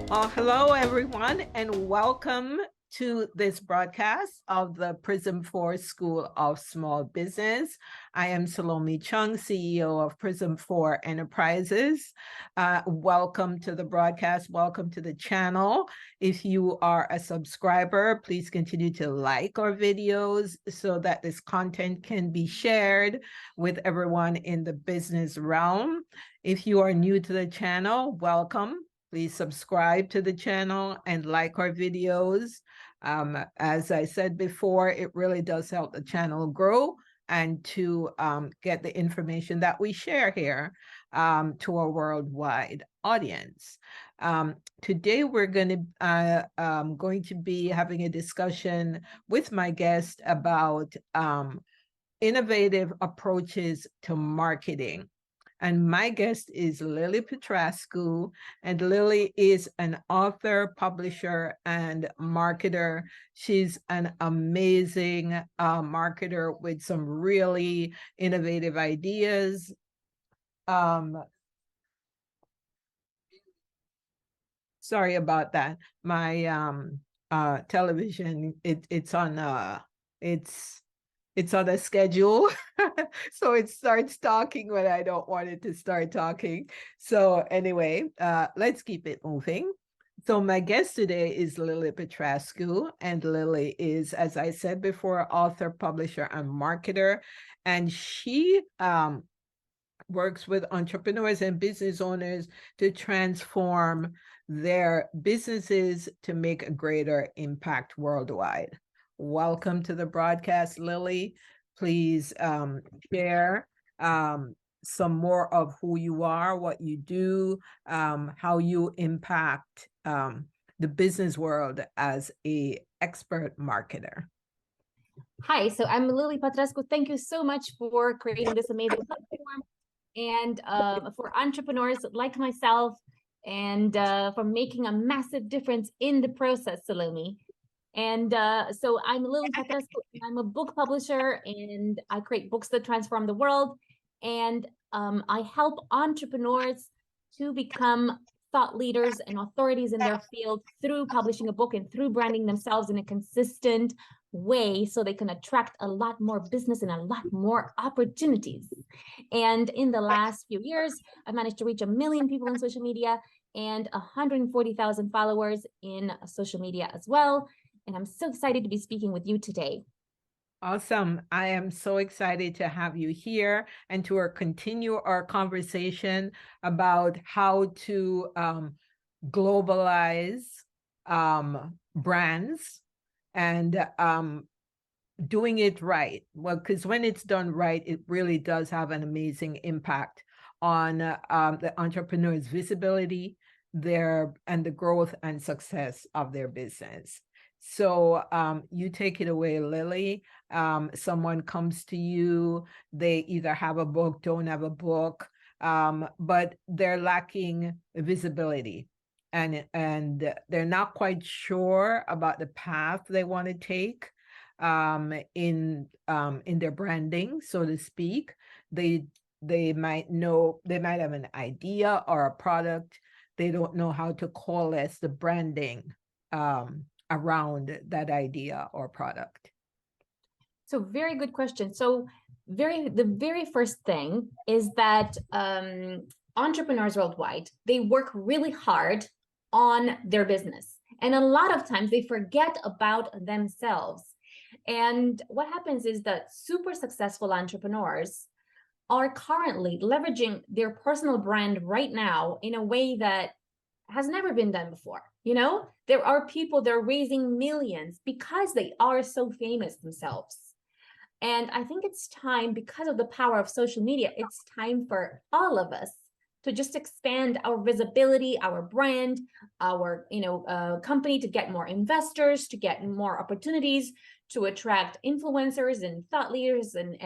Hello, everyone, and welcome to this broadcast of the Prism 4 School of Small Business. I am Salome Chung, CEO of Prism 4 Enterprises. Welcome to the broadcast. Welcome to the channel. If you are a subscriber, please continue to like our videos so that this content can be shared with everyone in the business realm. If you are new to the channel, welcome. Please subscribe to the channel and like our videos. As I said before, it really does help the channel grow and to get the information that we share here to a worldwide audience. Today, we're going to be having a discussion with my guest about innovative approaches to marketing. And my guest is Lily Petrascu, and Lily is an author, publisher, and marketer. She's an amazing marketer with some really innovative ideas. Sorry about that. My television, it's on a schedule. So it starts talking when I don't want it to start talking. So anyway, let's keep it moving. So my guest today is Lily Petrascu, and Lily is, as I said before, author, publisher, and marketer. And she works with entrepreneurs and business owners to transform their businesses to make a greater impact worldwide. Welcome to the broadcast, Lily. Please share some more of who you are, what you do, how you impact the business world as an expert marketer. Hi, so I'm Lily Petrascu. Thank you so much for creating this amazing platform and for entrepreneurs like myself and for making a massive difference in the process, Salome. And so I'm Lily Petrescu. I'm a book publisher and I create books that transform the world. And I help entrepreneurs to become thought leaders and authorities in their field through publishing a book and through branding themselves in a consistent way so they can attract a lot more business and a lot more opportunities. And in the last few years, I've managed to reach 1 million people on social media and 140,000 followers in social media as well. And I'm so excited to be speaking with you today. Awesome. I am so excited to have you here and to continue our conversation about how to globalize brands and doing it right. Well, because when it's done right, it really does have an amazing impact on the entrepreneur's visibility, and the growth and success of their business. So you take it away, Lily. Someone comes to you, they either have a book, don't have a book, but they're lacking visibility and they're not quite sure about the path they want to take in their branding, so to speak. They might have an idea or a product. They don't know how to coalesce the branding around that idea or product. So very good question. So the very first thing is that entrepreneurs worldwide, they work really hard on their business. And a lot of times they forget about themselves. And what happens is that super successful entrepreneurs are currently leveraging their personal brand right now in a way that has never been done before. You know, there are people that are raising millions because they are so famous themselves. And I think it's time, because of the power of social media, it's time for all of us to just expand our visibility, our brand, our company, to get more investors, to get more opportunities, to attract influencers and thought leaders and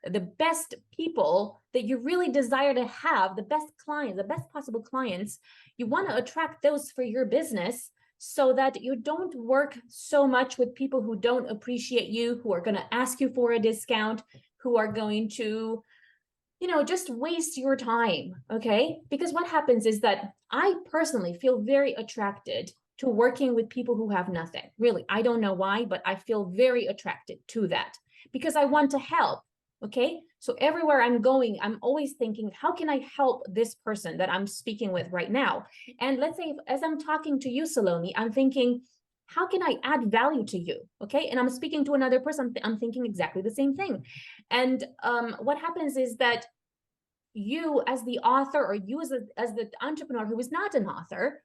the best people that you really desire to have, the best clients, the best possible clients. You want to attract those for your business so that you don't work so much with people who don't appreciate you, who are going to ask you for a discount, who are going to just waste your time, okay? Because what happens is that I personally feel very attracted to working with people who have nothing. Really, I don't know why, but I feel very attracted to that because I want to help, okay? So everywhere I'm going, I'm always thinking, how can I help this person that I'm speaking with right now? And let's say, as I'm talking to you, Salome, I'm thinking, how can I add value to you? Okay. And I'm speaking to another person, I'm thinking exactly the same thing. And what happens is that you as the author, or you as the entrepreneur who is not an author,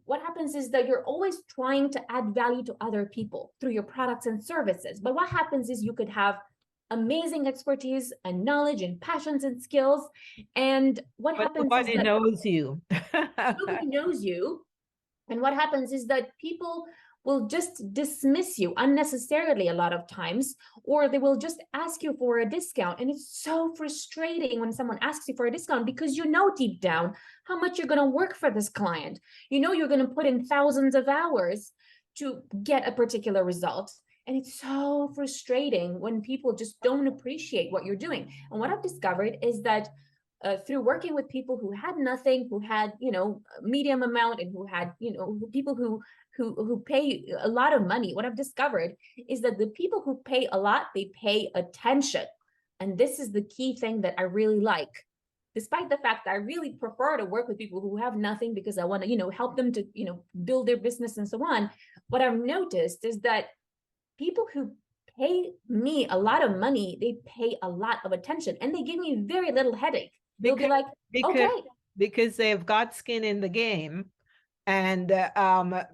what happens is that you're always trying to add value to other people through your products and services. But what happens is you could have amazing expertise and knowledge and passions and skills. And what But happens is nobody that knows you. nobody knows you. And what happens is that people will just dismiss you unnecessarily a lot of times, or they will just ask you for a discount. And it's so frustrating when someone asks you for a discount because you know deep down how much you're going to work for this client. You know you're going to put in thousands of hours to get a particular result. And it's so frustrating when people just don't appreciate what you're doing. And what I've discovered is that through working with people who had nothing, who had, medium amount, and who had, people who pay a lot of money, what I've discovered is that the people who pay a lot, they pay attention. And this is the key thing that I really like. Despite the fact that I really prefer to work with people who have nothing because I want to, help them to, build their business and so on. What I've noticed is that people who pay me a lot of money, they pay a lot of attention, and they give me very little headache. They'll be like, because okay. because they've got skin in the game. And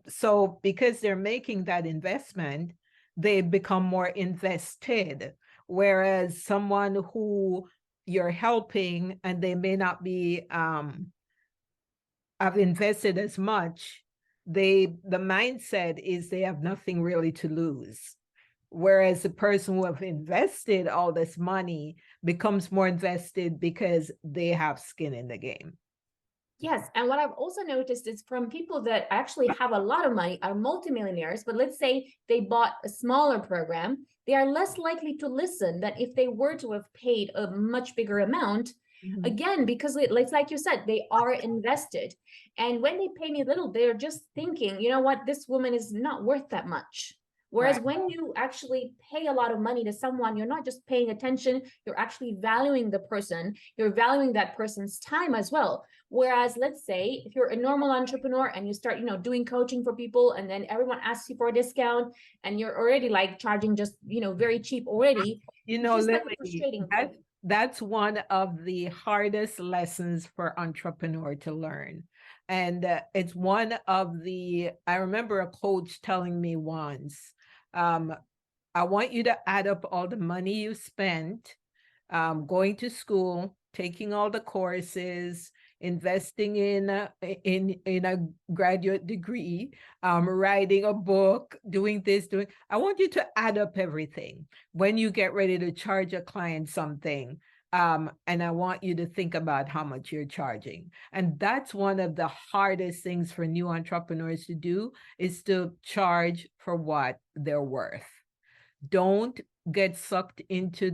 so because they're making that investment, they become more invested. Whereas someone who you're helping and they may not be have invested as much, the mindset is they have nothing really to lose. Whereas the person who have invested all this money becomes more invested because they have skin in the game. Yes. And what I've also noticed is from people that actually have a lot of money, are multimillionaires, but let's say they bought a smaller program, they are less likely to listen than if they were to have paid a much bigger amount. Mm-hmm. Again, because it's like you said, they are invested. And when they pay me little, they're just thinking, you know what, this woman is not worth that much. Whereas Right. when you actually pay a lot of money to someone, you're not just paying attention, you're actually valuing the person, you're valuing that person's time as well. Whereas let's say if you're a normal entrepreneur and you start, doing coaching for people, and then everyone asks you for a discount and you're already like charging just, very cheap already, it's just like a Lily, frustrating thing. that's one of the hardest lessons for entrepreneur to learn. And it's one of I remember a coach telling me once, I want you to add up all the money you spent going to school, taking all the courses, investing in a graduate degree, writing a book, doing this, doing. I want you to add up everything when you get ready to charge a client something. And I want you to think about how much you're charging. And that's one of the hardest things for new entrepreneurs to do, is to charge for what they're worth. Don't get sucked into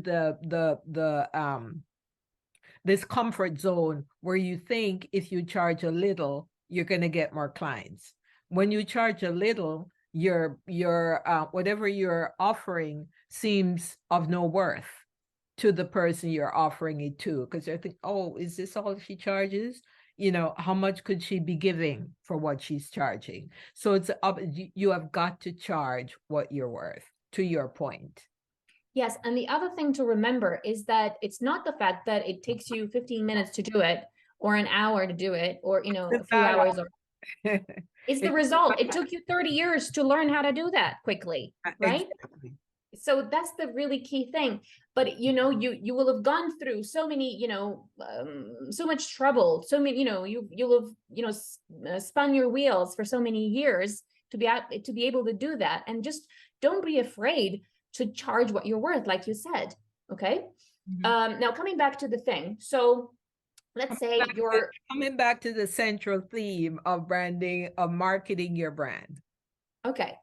this comfort zone where you think if you charge a little, you're going to get more clients. When you charge a little, your whatever you're offering seems of no worth to the person you're offering it to, because they're thinking, oh, is this all she charges? How much could she be giving for what she's charging? So it's up, you have got to charge what you're worth, to your point. Yes. And the other thing to remember is that it's not the fact that it takes you 15 minutes to do it, or an hour to do it, or, a few hours, or it's the result. It took you 30 years to learn how to do that quickly, right? Exactly. So that's the really key thing. But you will have gone through so many, so much trouble, so many, you'll have spun your wheels for so many years to be able to do that. And just don't be afraid to charge what you're worth, like you said. Okay. Mm-hmm. Now coming back to the thing, so let's say you're coming back to the central theme of branding, of marketing your brand. okay.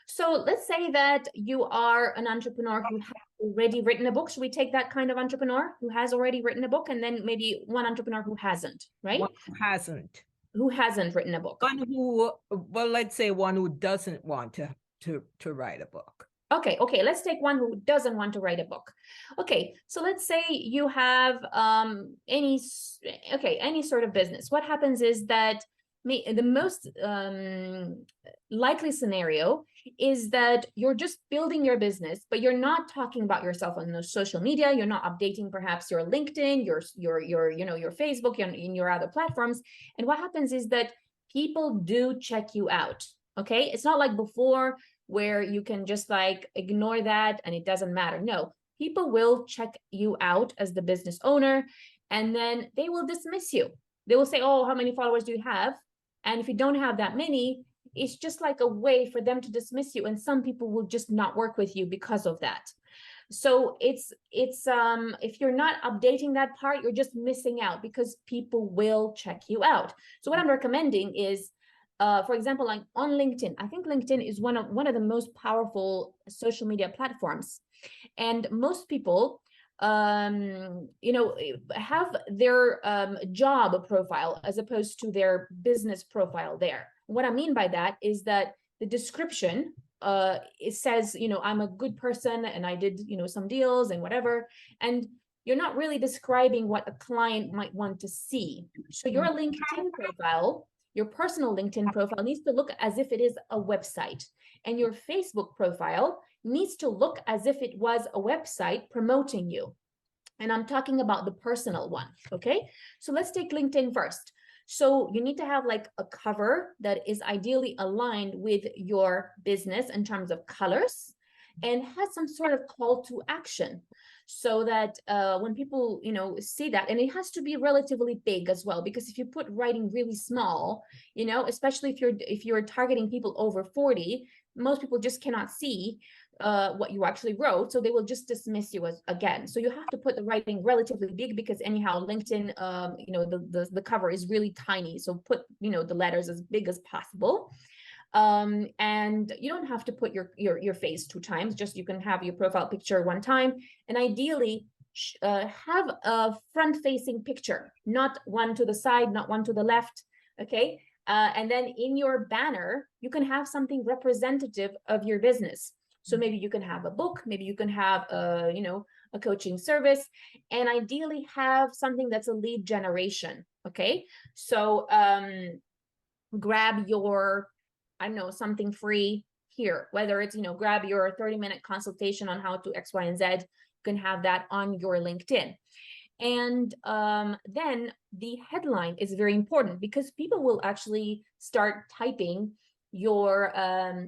So let's say that you are an entrepreneur who has already written a book? Should we take that kind of entrepreneur who has already written a book, and then maybe one entrepreneur who hasn't, right? One who hasn't. Who hasn't written a book? One who, well, let's say one who doesn't want to write a book. Okay, let's take one who doesn't want to write a book. Okay, so let's say you have any sort of business. What happens is that the most likely scenario is that you're just building your business, but you're not talking about yourself on social media. You're not updating perhaps your LinkedIn, your Facebook, in your other platforms. And what happens is that people do check you out. Okay, it's not like before where you can just like ignore that and it doesn't matter. No, people will check you out as the business owner, and then they will dismiss you. They will say, oh, how many followers do you have? And if you don't have that many, it's just like a way for them to dismiss you. And some people will just not work with you because of that. So it's if you're not updating that part, you're just missing out because people will check you out. So what I'm recommending is, for example, like on LinkedIn, I think LinkedIn is one of the most powerful social media platforms, and most people have their job profile as opposed to their business profile there. What I mean by that is that the description, it says, I'm a good person and I did, some deals and whatever, and you're not really describing what a client might want to see. So your LinkedIn profile, your personal LinkedIn profile, needs to look as if it is a website, and your Facebook profile needs to look as if it was a website promoting you. And I'm talking about the personal one. Okay, so let's take LinkedIn first. So you need to have like a cover that is ideally aligned with your business in terms of colors, and has some sort of call to action, so that when people see that, and it has to be relatively big as well, because if you put writing really small, especially if you're targeting people over 40, most people just cannot see what you actually wrote, so they will just dismiss you again. So you have to put the writing relatively big, because anyhow LinkedIn, the cover is really tiny, so put the letters as big as possible. And you don't have to put your face 2 times, just you can have your profile picture 1 time, and ideally have a front-facing picture, not one to the side, not one to the left. Okay, and then in your banner you can have something representative of your business. So maybe you can have a book, maybe you can have a coaching service, and ideally have something that's a lead generation. Okay, so grab your, I don't know, something free here, whether it's, grab your 30-minute consultation on how to X, Y, and Z. You can have that on your LinkedIn. And then the headline is very important, because people will actually start typing your,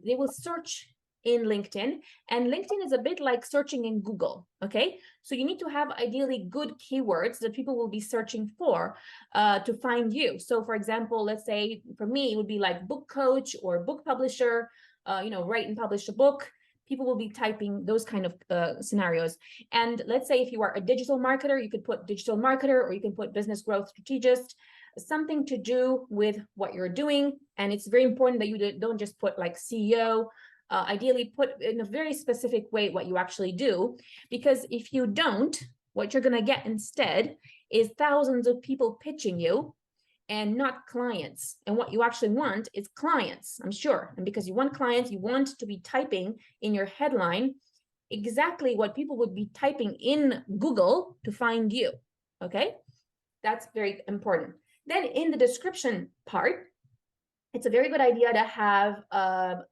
they will search in LinkedIn, and LinkedIn is a bit like searching in Google. Okay, so you need to have ideally good keywords that people will be searching for to find you. So for example, let's say for me it would be like book coach or book publisher, write and publish a book. People will be typing those kind of scenarios. And let's say if you are a digital marketer, you could put digital marketer, or you can put business growth strategist, something to do with what you're doing. And it's very important that you don't just put like CEO. Ideally put in a very specific way what you actually do, because if you don't, what you're going to get instead is thousands of people pitching you and not clients. And what you actually want is clients, I'm sure. And because you want clients, you want to be typing in your headline exactly what people would be typing in Google to find you. Okay, that's very important. Then in the description part, it's a very good idea to have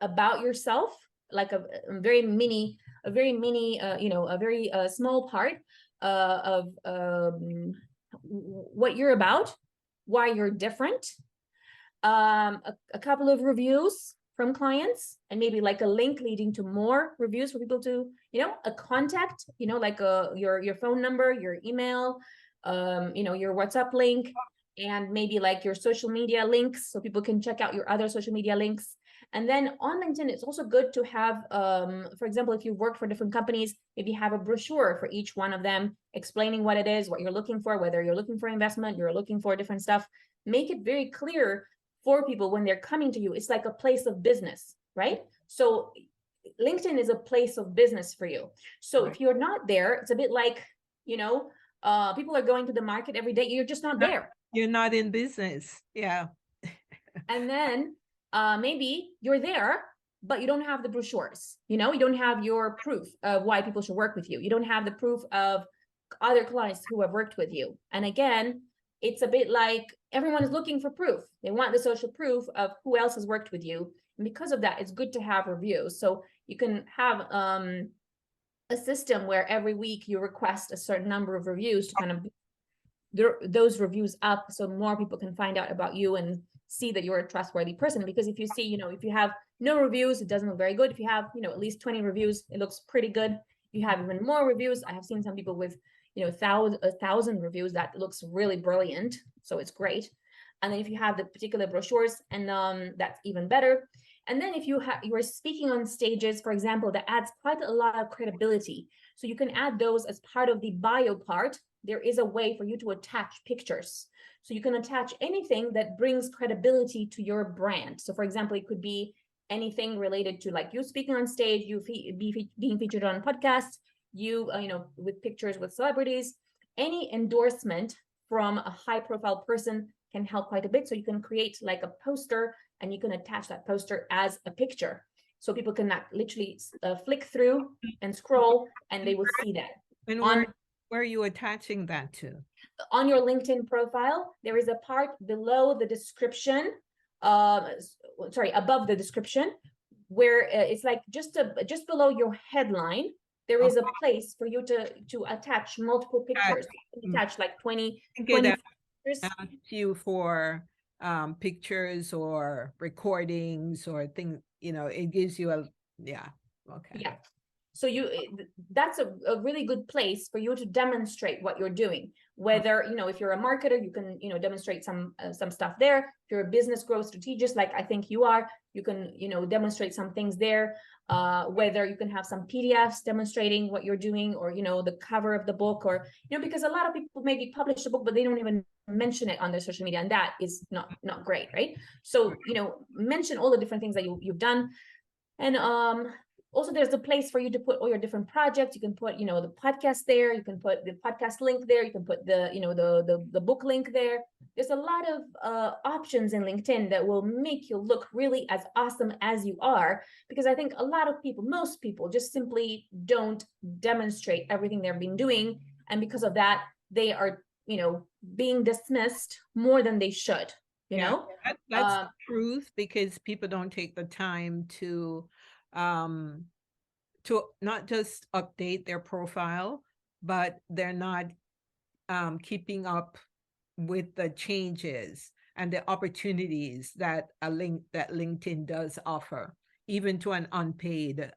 about yourself, like a very small part of what you're about, why you're different, a couple of reviews from clients, and maybe like a link leading to more reviews for people to, a contact, like your phone number, your email, your WhatsApp link, and maybe like your social media links, so people can check out your other social media links. And then on LinkedIn, it's also good to have, for example, if you work for different companies, maybe have a brochure for each one of them, explaining what it is, what you're looking for, whether you're looking for investment, you're looking for different stuff. Make it very clear for people when they're coming to you. It's like a place of business, right? So LinkedIn is a place of business for you. So Right. if you're not there, it's a bit like, people are going to the market every day, you're just not there. You're not in business. Yeah. And then maybe you're there, but you don't have the brochures. You don't have your proof of why people should work with you. You don't have the proof of other clients who have worked with you. And again, it's a bit like everyone is looking for proof. They want the social proof of who else has worked with you. And because of that, it's good to have reviews. So you can have a system where every week you request a certain number of reviews to kind of those reviews up so more people can find out about you and see that you're a trustworthy person. Because if you see, if you have no reviews, it doesn't look very good. If you have, at least 20 reviews, it looks pretty good. If you have even more reviews, I have seen some people with, 1,000 reviews, that looks really brilliant. So it's great. And then if you have the particular brochures, and that's even better. And then if you are speaking on stages, for example, that adds quite a lot of credibility. So you can add those as part of the bio part. There is a way for you to attach pictures. So you can attach anything that brings credibility to your brand. So for example, it could be anything related to like you speaking on stage, you being featured on podcasts, with pictures with celebrities. Any endorsement from a high profile person can help quite a bit. So you can create like a poster and you can attach that poster as a picture. So people can literally flick through and scroll and they will see that. And where are you attaching that to? On your LinkedIn profile, there is a part below the description, above the description, where it's like just below your headline, there is a place for you to attach multiple pictures. Attach like 20 pictures. Ask you for pictures or recordings or things, it gives you okay. Yeah. So that's a really good place for you to demonstrate what you're doing. Whether, if you're a marketer, you can, demonstrate some stuff there. If you're a business growth strategist, like I think you are, you can, demonstrate some things there. Whether you can have some PDFs demonstrating what you're doing, or, the cover of the book, or, because a lot of people maybe publish a book, but they don't even mention it on their social media. And that is not great, right? So, mention all the different things that you've done. And also, there's a place for you to put all your different projects. You can put, the podcast there. You can put the podcast link there. You can put the, the book link there. There's a lot of options in LinkedIn that will make you look really as awesome as you are. Because I think a lot of people, most people, just simply don't demonstrate everything they've been doing. And because of that, they are, being dismissed more than they should. That's the truth, because people don't take the time to not just update their profile, but they're not keeping up with the changes and the opportunities that LinkedIn does offer, even to an unpaid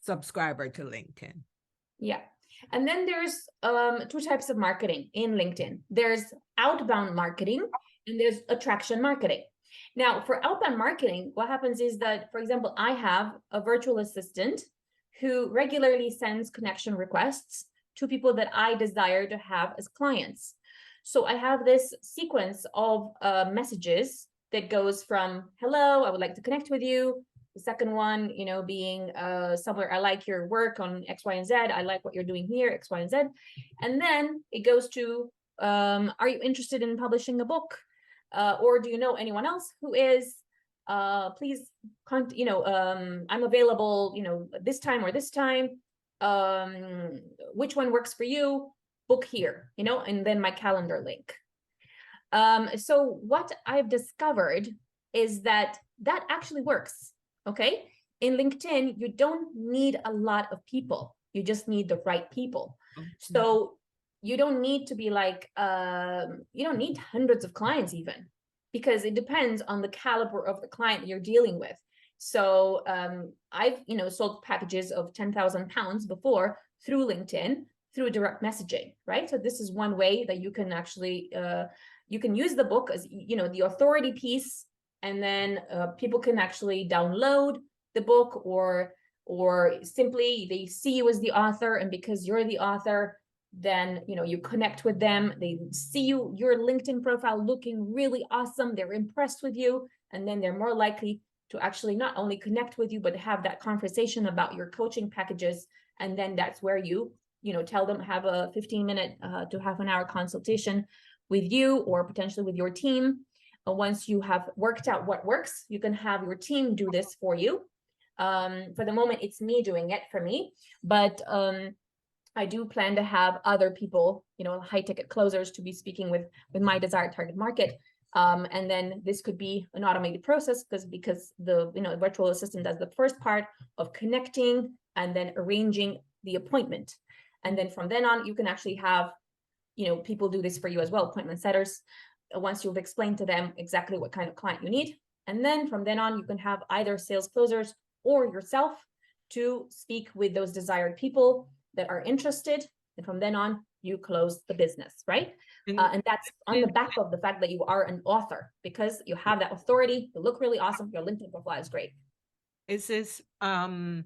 subscriber to LinkedIn. Yeah. And then there's two types of marketing in LinkedIn. There's outbound marketing and there's attraction marketing. Now, for outbound marketing, what happens is that, for example, I have a virtual assistant who regularly sends connection requests to people that I desire to have as clients. So I have this sequence of messages that goes from, hello, I would like to connect with you. The second one, being somewhere, I like your work on X, Y, and Z. I like what you're doing here, X, Y, and Z. And then it goes to, are you interested in publishing a book? Or do you know anyone else who is? Please, I'm available, this time or this time. Which one works for you? Book here, and then my calendar link. So what I've discovered is that actually works. Okay. In LinkedIn, you don't need a lot of people. You just need the right people. So you don't need to be like, you don't need hundreds of clients even, because it depends on the caliber of the client you're dealing with. So I've, sold packages of £10,000 before through LinkedIn, through direct messaging, right? So this is one way that you can actually, you can use the book as, the authority piece, and then people can actually download the book, or simply they see you as the author, and because you're the author, then you connect with them. They see your LinkedIn profile looking really awesome. They're impressed with you, and then they're more likely to actually not only connect with you, but have that conversation about your coaching packages. And then that's where you tell them, have a 15-minute to half an hour consultation with you or potentially with your team. Once you have worked out what works, you can have your team do this for you. For the moment, it's me doing it for me, but I do plan to have other people, high ticket closers, to be speaking with my desired target market. And then this could be an automated process because the virtual assistant does the first part of connecting and then arranging the appointment. And then from then on, you can actually have people do this for you as well, appointment setters, once you've explained to them exactly what kind of client you need. And then from then on, you can have either sales closers or yourself to speak with those desired people that are interested. And from then on, you close the business, right? And that's on the back of the fact that you are an author, because you have that authority, you look really awesome, your LinkedIn profile is great. Is this, does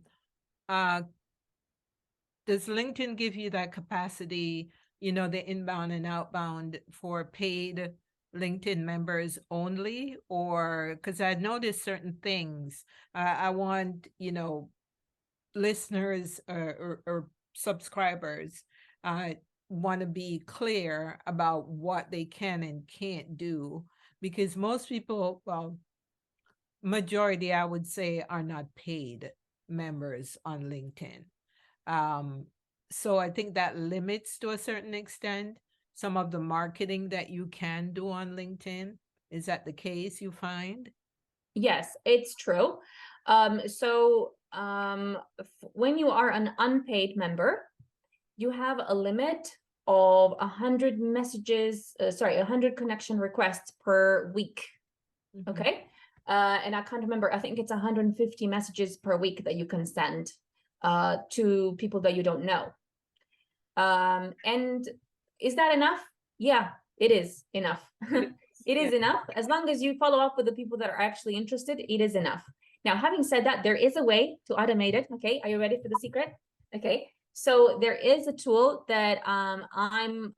LinkedIn give you that capacity, the inbound and outbound for paid LinkedIn members only? Or, because I noticed certain things, I want, listeners or subscribers want to be clear about what they can and can't do, because most people, well, majority, I would say, are not paid members on LinkedIn. So I think that limits, to a certain extent, some of the marketing that you can do on LinkedIn. Is that the case, you find? Yes, it's true. When you are an unpaid member, you have a limit of 100 messages, 100 connection requests per week. Mhm. Okay. And I can't remember, I think it's 150 messages per week that you can send to people that you don't know. And is that enough? Yeah, it is enough. It is enough. As long as you follow up with the people that are actually interested, it is enough. Now, having said that, there is a way to automate it. Okay, are you ready for the secret? Okay, so there is a tool that I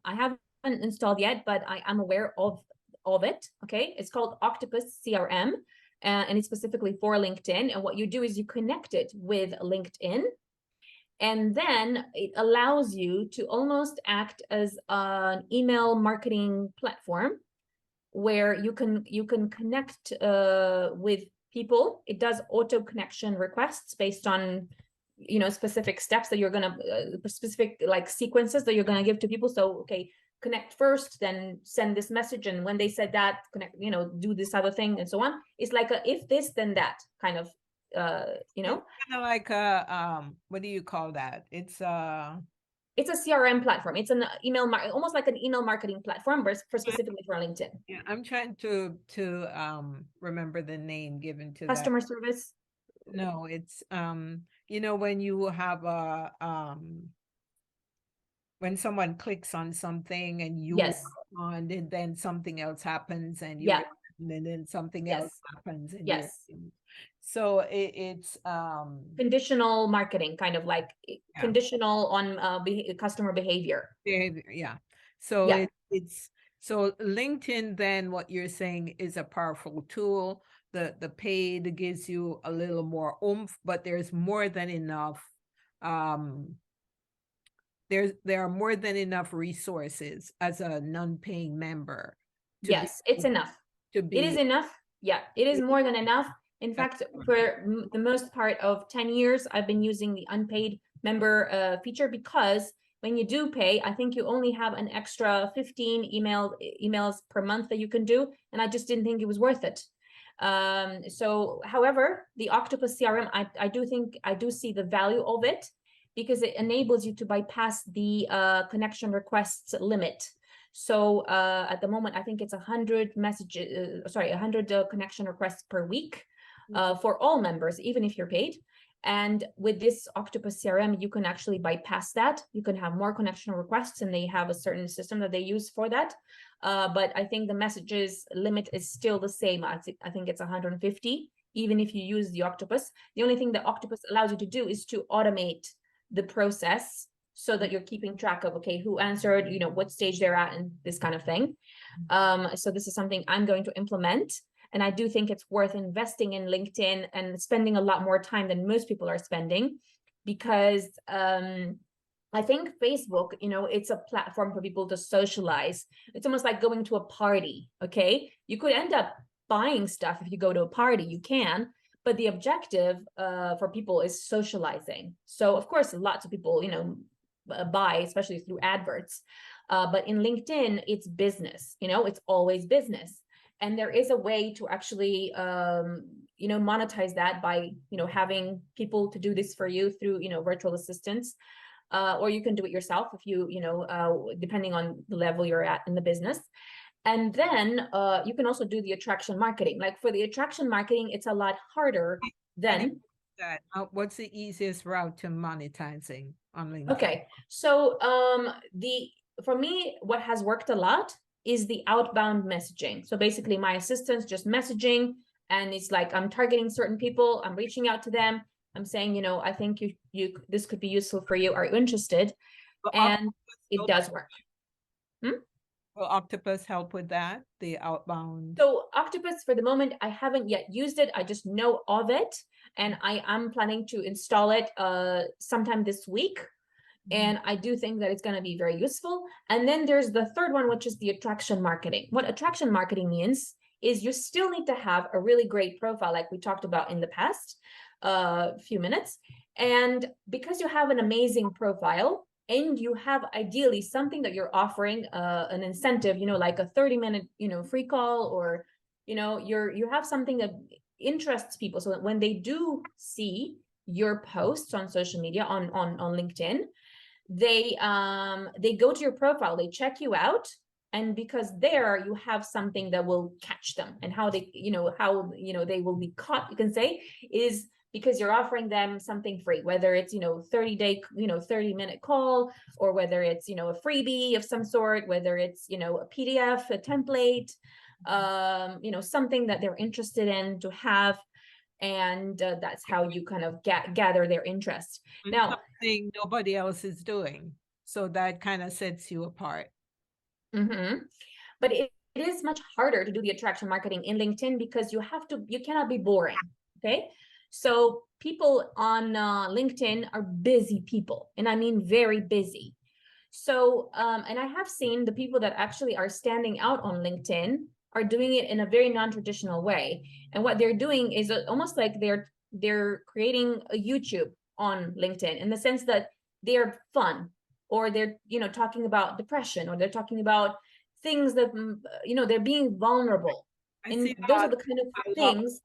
haven't installed yet, but I'm aware of it. Okay, it's called Octopus CRM, and it's specifically for LinkedIn. And what you do is you connect it with LinkedIn, and then it allows you to almost act as an email marketing platform where you can connect with people. It does auto connection requests based on specific steps that you're gonna specific like sequences that you're gonna give to people. So okay, connect first, then send this message, and when they said that, connect, do this other thing, and so on. It's like a if this then that kind of It's kind of like what do you call that? It's a CRM platform. It's an almost like an email marketing platform, but for specifically for LinkedIn. Yeah, I'm trying to remember the name given to that. Customer service. No, it's when you have a when someone clicks on something and you Yes. respond, and then something else happens and you Yeah. respond, and then something Yes. else happens and Yes. so it's conditional marketing, kind of like conditional on customer behavior. Yeah. So Yeah. it's so LinkedIn, then what you're saying, is a powerful tool. The paid gives you a little more oomph, but there's more than enough. There are more than enough resources as a non-paying member to Yes, it's enough. It is enough. Yeah, it is more than enough. In fact, for the most part of 10 years, I've been using the unpaid member feature, because when you do pay, I think you only have an extra 15 emails per month that you can do, and I just didn't think it was worth it. So, however, the Octopus CRM, I do see the value of it, because it enables you to bypass the connection requests limit. So at the moment, I think it's 100 connection requests per week for all members, even if you're paid. And with this Octopus CRM, you can actually bypass that. You can have more connection requests, and they have a certain system that they use for that. But I think the messages limit is still the same. I think it's 150, even if you use the Octopus. The only thing that Octopus allows you to do is to automate the process, so that you're keeping track of, okay, who answered, what stage they're at, and this kind of thing. So this is something I'm going to implement. And I do think it's worth investing in LinkedIn and spending a lot more time than most people are spending, because I think Facebook, it's a platform for people to socialize. It's almost like going to a party, okay? You could end up buying stuff if you go to a party, you can, but the objective for people is socializing. So of course, lots of people, buy, especially through adverts. But in LinkedIn, it's business, it's always business. And there is a way to actually, monetize that by, having people to do this for you through, virtual assistants. Or you can do it yourself if you, depending on the level you're at in the business. And then you can also do the attraction marketing. Like for the attraction marketing, it's a lot harder than that. What's the easiest route to monetizing on LinkedIn? Okay, so for me, what has worked a lot is the outbound messaging. So basically, my assistant's just messaging, and it's like I'm targeting certain people. I'm reaching out to them. I'm saying, I think you this could be useful for you. Are you interested? And it does work. Will Octopus help with that? The outbound. So Octopus, for the moment, I haven't yet used it. I just know of it, and I am planning to install it sometime this week. And I do think that it's going to be very useful. And then there's the third one, which is the attraction marketing. What attraction marketing means is you still need to have a really great profile, like we talked about in the past few minutes. And because you have an amazing profile, and you have ideally something that you're offering, an incentive, like a 30-minute, free call, or, you have something that interests people, so that when they do see your posts on social media, on LinkedIn, they go to your profile, they check you out, and because there you have something that will catch them. And how they, they will be caught, you can say, is because you're offering them something free, whether it's 30-day 30-minute call, or whether it's a freebie of some sort, whether it's a PDF, a template, something that they're interested in to have. And that's how you kind of gather their interest. Now, something nobody else is doing, so that kind of sets you apart. But it is much harder to do the attraction marketing in LinkedIn, because you cannot be boring. Okay, so people on LinkedIn are busy people, and I mean very busy. So and I have seen the people that actually are standing out on LinkedIn are doing it in a very non-traditional way. And what they're doing is almost like they're creating a YouTube on LinkedIn, in the sense that they're fun, or they're talking about depression, or they're talking about things that they're being vulnerable. And those are the kind of things.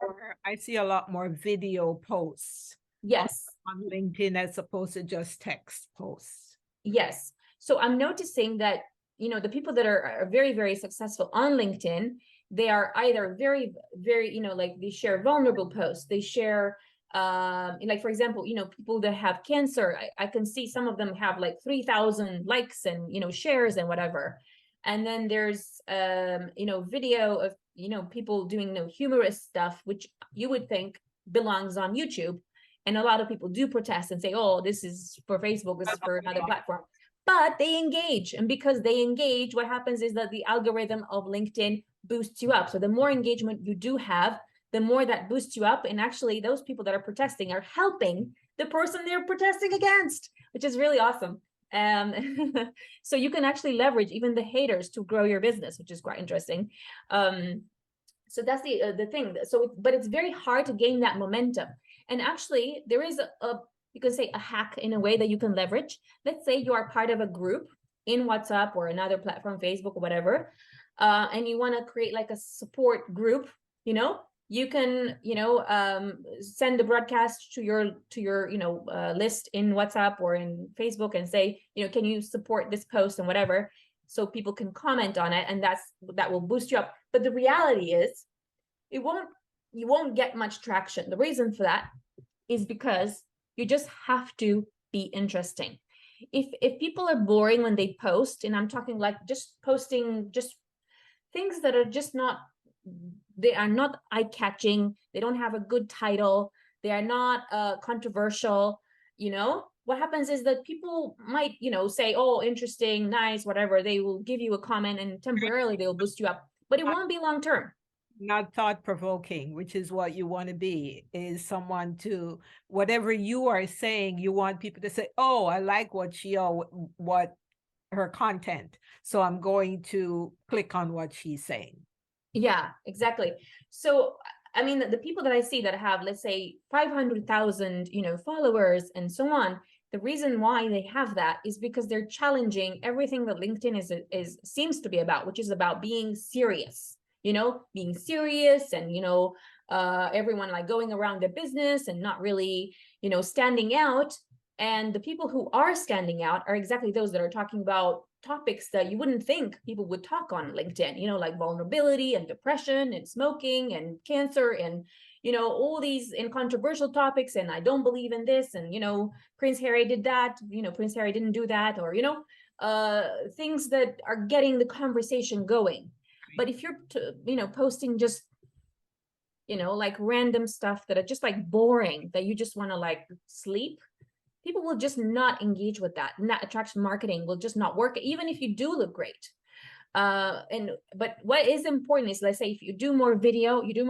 I see a lot more video posts. Yes. On LinkedIn, as opposed to just text posts. Yes. So I'm noticing that the people that are very, very successful on LinkedIn, they are either very, very, like they share vulnerable posts. They share, like, for example, people that have cancer. I can see some of them have like 3,000 likes and, shares and whatever. And then there's, video of, people doing humorous stuff, which you would think belongs on YouTube. And a lot of people do protest and say, oh, this is for Facebook, this is for another platform. But they engage. And because they engage, what happens is that the algorithm of LinkedIn boosts you up. So the more engagement you do have, the more that boosts you up. And actually, those people that are protesting are helping the person they're protesting against, which is really awesome. So you can actually leverage even the haters to grow your business, which is quite interesting. So that's the thing. So, but it's very hard to gain that momentum. And actually, there is you can say a hack in a way that you can leverage. Let's say you are part of a group in WhatsApp or another platform, Facebook or whatever, and you want to create like a support group. You can send a broadcast to your list in WhatsApp or in Facebook and say, can you support this post and whatever, so people can comment on it, and that will boost you up. But the reality is, you won't get much traction. The reason for that is because you just have to be interesting. If people are boring when they post, and I'm talking like just posting just things that are just not, they are not eye-catching, they don't have a good title, they are not controversial, what happens is that people might, say, oh, interesting, nice, whatever. They will give you a comment, and temporarily they will boost you up, but it won't be long term. not thought provoking, which is what you want to be, is someone to, whatever you are saying, you want people to say, oh, I like what she, or what her content. So I'm going to click on what she's saying. Yeah, exactly. So, I mean, the people that I see that have, let's say, 500,000, followers and so on, the reason why they have that is because they're challenging everything that LinkedIn is seems to be about, which is about being serious, being serious and, everyone like going around their business and not really, standing out. And the people who are standing out are exactly those that are talking about topics that you wouldn't think people would talk on LinkedIn, like vulnerability and depression and smoking and cancer and, all these and controversial topics. And I don't believe in this. And, Prince Harry did that, Prince Harry didn't do that, or, things that are getting the conversation going. But if you're, posting just, like random stuff that are just like boring, that you just want to like sleep, people will just not engage with that, and that attraction marketing will just not work, even if you do look great. But what is important is, let's say, if you do more video, you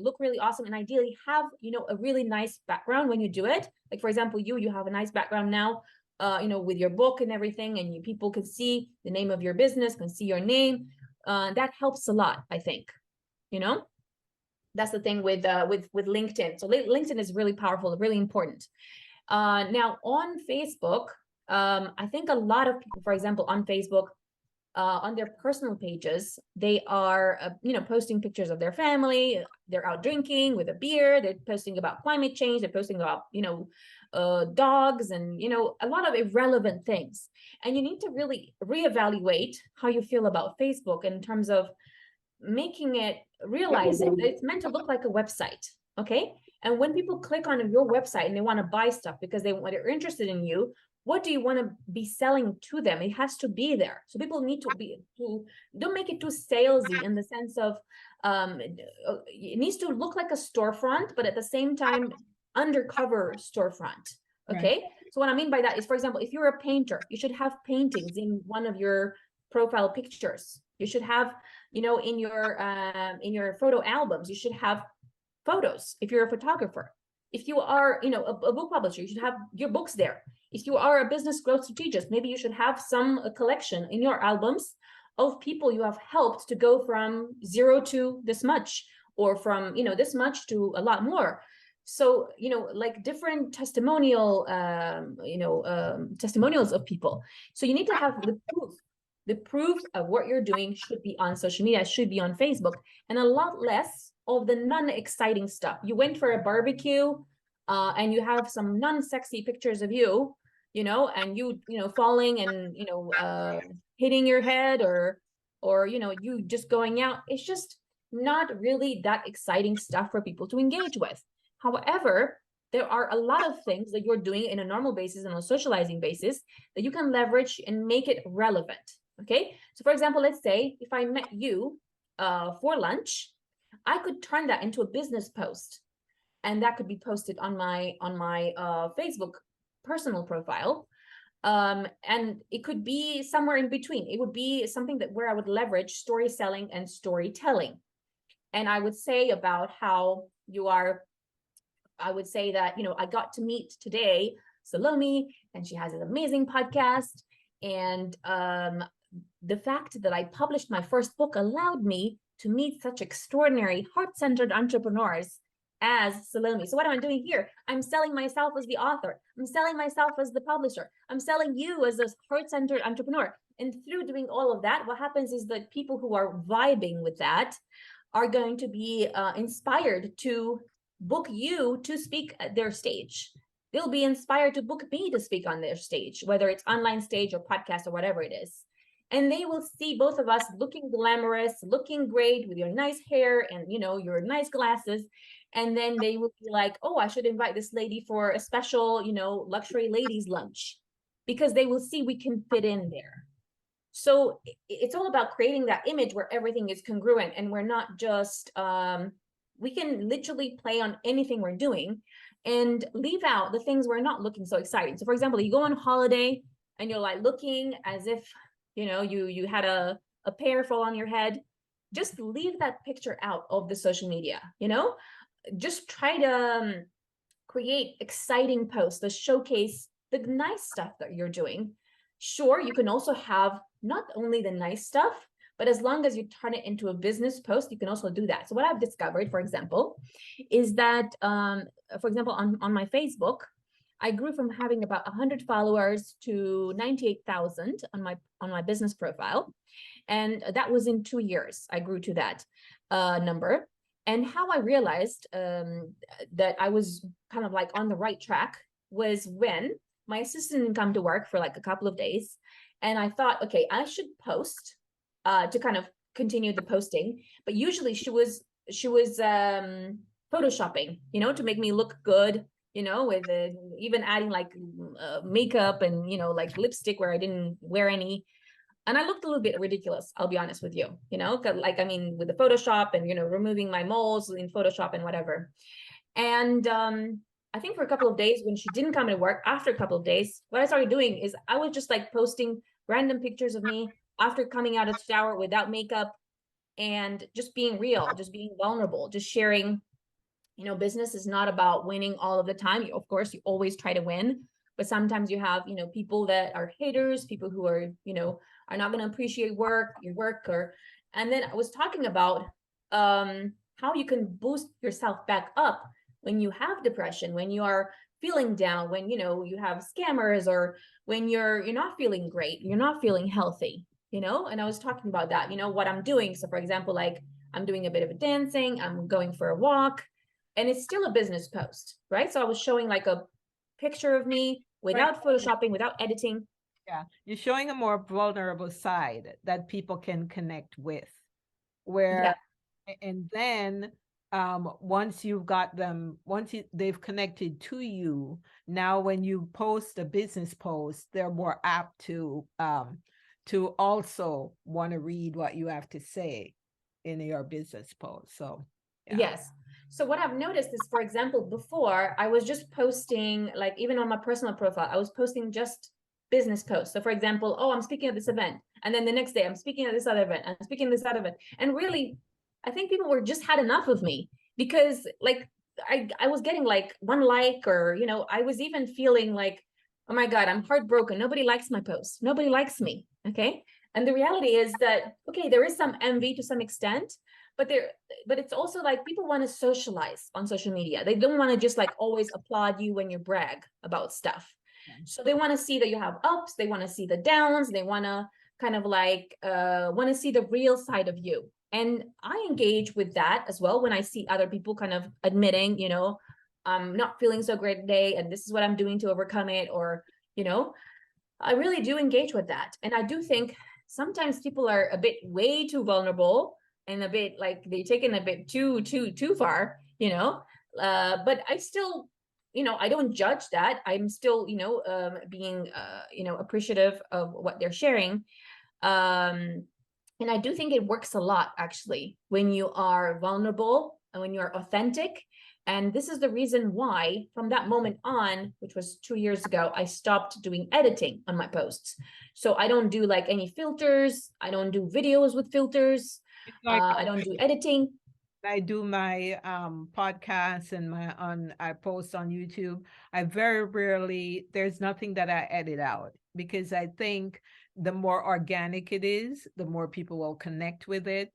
look really awesome, and ideally have, a really nice background when you do it. Like, for example, you have a nice background now, with your book and everything, and people can see the name of your business, can see your name. That helps a lot, I think. That's the thing with LinkedIn. So LinkedIn is really powerful, really important. Now on Facebook, I think a lot of people, for example, on Facebook, on their personal pages, they are, posting pictures of their family. They're out drinking with a beer. They're posting about climate change. They're posting about, dogs and, a lot of irrelevant things. And you need to really reevaluate how you feel about Facebook in terms of making it, realizing that it's meant to look like a website. Okay. And when people click on your website and they want to buy stuff because they're interested in you, what do you want to be selling to them? It has to be there. So people need to don't make it too salesy in the sense of, it needs to look like a storefront, but at the same time, undercover storefront. Okay. Right. So what I mean by that is, for example, if you're a painter, you should have paintings in one of your profile pictures. You should have, in your photo albums, you should have photos. If you're a photographer, if you are, a book publisher, you should have your books there. If you are a business growth strategist, maybe you should have a collection in your albums of people you have helped to go from 0 to this much, or from, this much to a lot more. So, like different testimonials of people. So you need to have the proof. The proof of what you're doing should be on social media, should be on Facebook, and a lot less of the non-exciting stuff. You went for a barbecue, and you have some non-sexy pictures of you, and you falling and hitting your head, or you just going out. It's just not really that exciting stuff for people to engage with. However, there are a lot of things that you're doing in a normal basis and on a socializing basis that you can leverage and make it relevant. Okay, so for example, let's say if I met you for lunch, I could turn that into a business post, and that could be posted on my Facebook personal profile. And it could be somewhere in between. It would be something where I would leverage story selling and storytelling. And I would say about how you are, I would say that, I got to meet today Salome, and she has an amazing podcast. And the fact that I published my first book allowed me to meet such extraordinary, heart-centered entrepreneurs as Salome. So what am I doing here? I'm selling myself as the author. I'm selling myself as the publisher. I'm selling you as a heart-centered entrepreneur. And through doing all of that, what happens is that people who are vibing with that are going to be inspired to book you to speak at their stage. They'll be inspired to book me to speak on their stage, whether it's online stage or podcast or whatever it is. And they will see both of us looking glamorous, looking great with your nice hair and, your nice glasses. And then they will be like, oh, I should invite this lady for a special, luxury ladies lunch, because they will see we can fit in there. So it's all about creating that image where everything is congruent, and we're not just, we can literally play on anything we're doing and leave out the things we're not looking so exciting. So for example, you go on holiday and you're like looking as if, you had a pear fall on your head. just leave that picture out of the social media, you know? Just try to create exciting posts that showcase the nice stuff that you're doing. Sure, you can also have not only the nice stuff, but as long as you turn it into a business post, you can also do that. So what I've discovered, for example, is that, for example, on my Facebook, I grew from having about 100 followers to 98,000 on my business profile. And that was in 2 years. I grew to that number. And how I realized that I was kind of like on the right track was when my assistant didn't come to work for like a couple of days. And I thought, okay, I should post to kind of continue the posting. But usually she was photoshopping, you know, to make me look good, you know, with even adding like makeup and, you know, like lipstick where I didn't wear any. And I looked a little bit ridiculous, I'll be honest with you, you know, like, I mean, with the Photoshop and, you know, removing my moles in Photoshop and whatever. And I think for a couple of days when she didn't come to work, after a couple of days, what I started doing is I was just like posting random pictures of me after coming out of the shower without makeup and just being real, just being vulnerable, just sharing, you know, business is not about winning all of the time. Of course, you always try to win, but sometimes you have, you know, people that are haters, people who are, you know, are not going to appreciate your work. Or, and then I was talking about how you can boost yourself back up when you have depression, when you are feeling down, when, you know, you have scammers, or when you're not feeling great, you're not feeling healthy, you know. And I was talking about that, you know, what I'm doing. So for example, like I'm doing a bit of a dancing, I'm going for a walk, and it's still a business post, right? So I was showing like a picture of me Right. without photoshopping, without editing. Yeah, you're showing a more vulnerable side that people can connect with, where Yeah. and then once you've got them, they've connected to you, now when you post a business post, they're more apt to also want to read what you have to say in your business post. So yeah. Yes. So what I've noticed is, for example, before I was just posting, like even on my personal profile, I was posting just business posts. So for example, oh, I'm speaking at this event. And then the next day I'm speaking at this other event. I'm speaking at this other event. And really, I think people were just had enough of me, because like I was getting like one like, or, you know, I was even feeling like, oh my God, I'm heartbroken. Nobody likes my posts. Nobody likes me. Okay. And the reality is that, okay, there is some envy to some extent, but it's also like people want to socialize on social media. They don't want to just like always applaud you when you brag about stuff. So they want to see that you have ups, they want to see the downs, they want to kind of like want to see the real side of you. And I engage with that as well when I see other people kind of admitting, you know, I'm not feeling so great today and this is what I'm doing to overcome it. Or, you know, I really do engage with that. And I do think sometimes people are a bit way too vulnerable and a bit like they take it a bit too far, you know. But I still, you know, I don't judge that. I'm still, you know, being, you know, appreciative of what they're sharing. And I do think it works a lot actually when you are vulnerable and when you are authentic. And this is the reason why, from that moment on, which was 2 years ago, I stopped doing editing on my posts. So I don't do like any filters. I don't do videos with filters. It's like I don't do editing. I do my podcasts and I post on YouTube. I very rarely, there's nothing that I edit out, because I think the more organic it is, the more people will connect with it.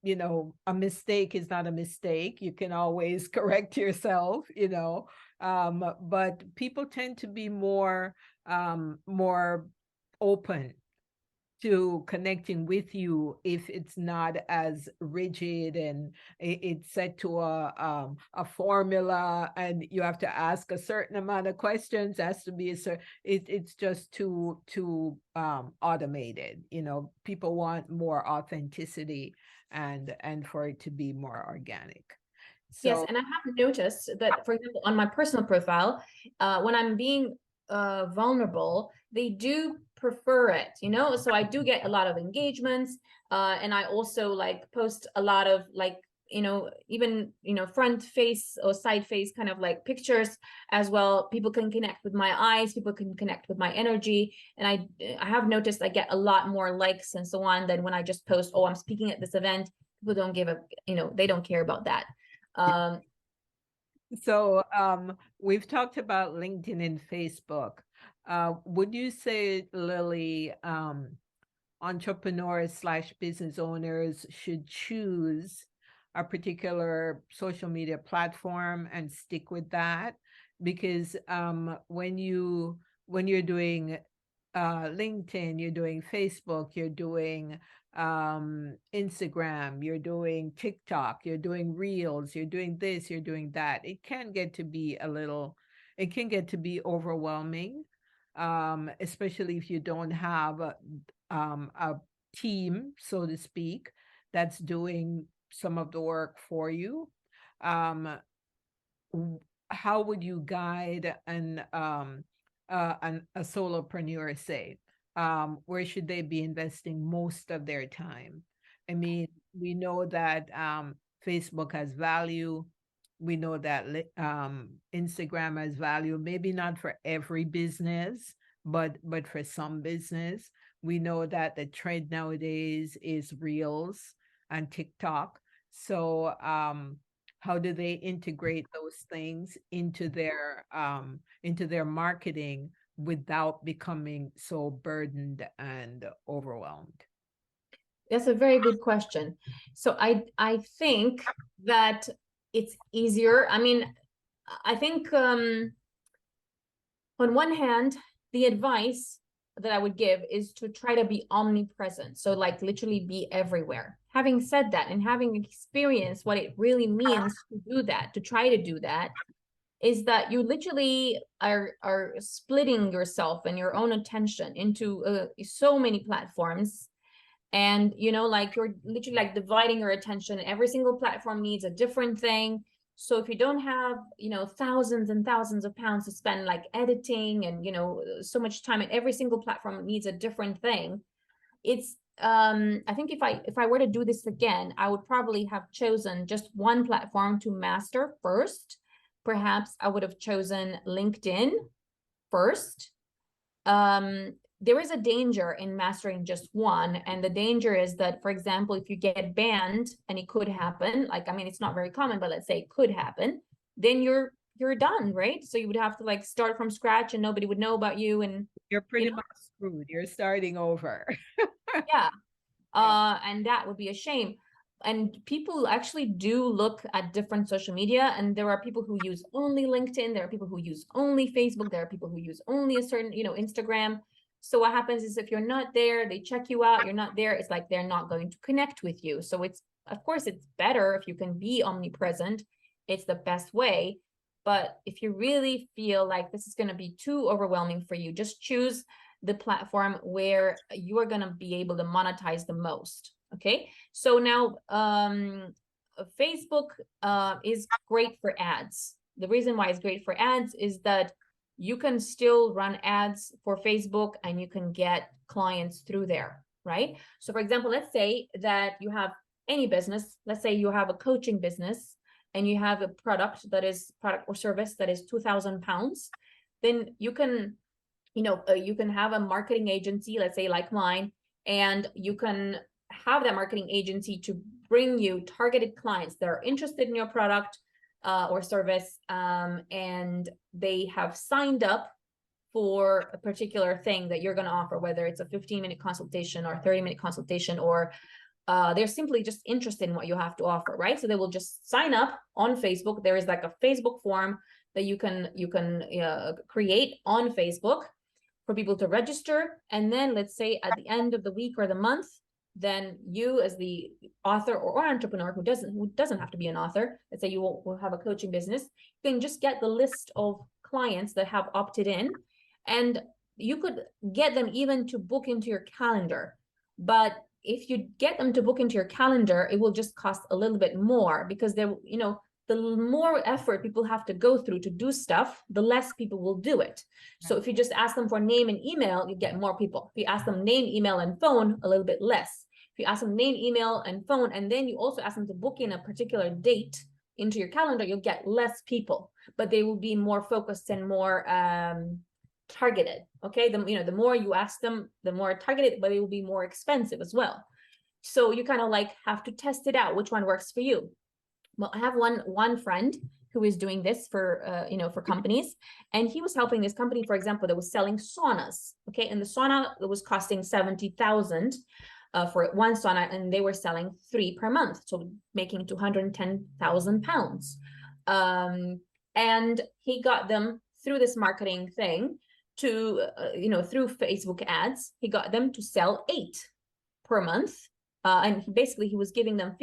You know, a mistake is not a mistake. You can always correct yourself, you know. But people tend to be more open to connecting with you if it's not as rigid and it's set to a formula and you have to ask a certain amount of questions. Has to be a certain, it's just too automated. You know, people want more authenticity and for it to be more organic. Yes, So and I have noticed that, for example, on my personal profile, when I'm being vulnerable, they do prefer it, you know? So I do get a lot of engagements, and I also like post a lot of like, you know, even, you know, front face or side face kind of like pictures as well. People can connect with my eyes, people can connect with my energy. And I have noticed I get a lot more likes and so on than when I just post, oh, I'm speaking at this event. People don't give a, they don't care about that. So we've talked about LinkedIn and Facebook. Would you say, Lily, entrepreneurs slash business owners should choose a particular social media platform and stick with that? Because when you're doing LinkedIn, you're doing Facebook, you're doing Instagram, you're doing TikTok, you're doing Reels, you're doing this, you're doing that. It can get to be overwhelming, especially if you don't have a team, so to speak, that's doing some of the work for you. Um, how would you guide a solopreneur, say, where should they be investing most of their time? I mean, we know that Facebook has value. We know that Instagram has value, maybe not for every business, but for some business. We know that the trend nowadays is Reels and TikTok. So how do they integrate those things into their marketing without becoming so burdened and overwhelmed? That's a very good question. So I think that it's easier. I mean, I think on one hand, the advice that I would give is to try to be omnipresent. So like literally be everywhere. Having said that, and having experienced what it really means to do that, to try to do that, is that you literally are splitting yourself and your own attention into so many platforms. And like you're literally like dividing your attention. Every single platform needs a different thing. So if you don't have thousands and thousands of pounds to spend like editing and so much time, and every single platform needs a different thing, it's I think if I were to do this again, I would probably have chosen just one platform to master first. Perhaps I would have chosen LinkedIn first. There is a danger in mastering just one, and the danger is that, for example, if you get banned, and it could happen, like, I mean, it's not very common, but let's say it could happen, then you're done, right? So you would have to like start from scratch and nobody would know about you, and You're pretty much screwed. You're starting over. yeah. And that would be a shame. And people actually do look at different social media, and there are people who use only LinkedIn, there are people who use only Facebook, there are people who use only a certain Instagram. So what happens is if you're not there, they check you out, you're not there, it's like they're not going to connect with you. So it's, of course, it's better if you can be omnipresent. It's the best way. But if you really feel like this is going to be too overwhelming for you, just choose the platform where you are going to be able to monetize the most. Okay. So now Facebook is great for ads. The reason why it's great for ads is that you can still run ads for Facebook and you can get clients through there, right? So for example, let's say that you have any business, let's say you have a coaching business and you have a product or service that is £2,000, then you can you can have a marketing agency, let's say like mine, and you can have that marketing agency to bring you targeted clients that are interested in your product or service, and they have signed up for a particular thing that you're going to offer, whether it's a 15-minute consultation or a 30-minute consultation, or they're simply just interested in what you have to offer, right? So they will just sign up on Facebook. There is like a Facebook form that you can create on Facebook for people to register. And then let's say at the end of the week or the month, then you as the author or entrepreneur who doesn't have to be an author, let's say you will have a coaching business, you can just get the list of clients that have opted in, and you could get them even to book into your calendar. But if you get them to book into your calendar, it will just cost a little bit more, because they're the more effort people have to go through to do stuff, the less people will do it. So if you just ask them for name and email, you get more people. If you ask them name, email, and phone, a little bit less. If you ask them name, email, and phone, and then you also ask them to book in a particular date into your calendar, you'll get less people, but they will be more focused and more targeted. Okay, the more you ask them, the more targeted, but it will be more expensive as well. So you kind of like have to test it out, which one works for you. Well, I have one friend who is doing this for for companies, and he was helping this company, for example, that was selling saunas. Okay, and the sauna that was costing 70,000 for one sauna, and they were selling 3 per month, so making 210,000 pounds. And he got them through this marketing thing to through Facebook ads. He got them to sell 8 per month. And basically he was giving them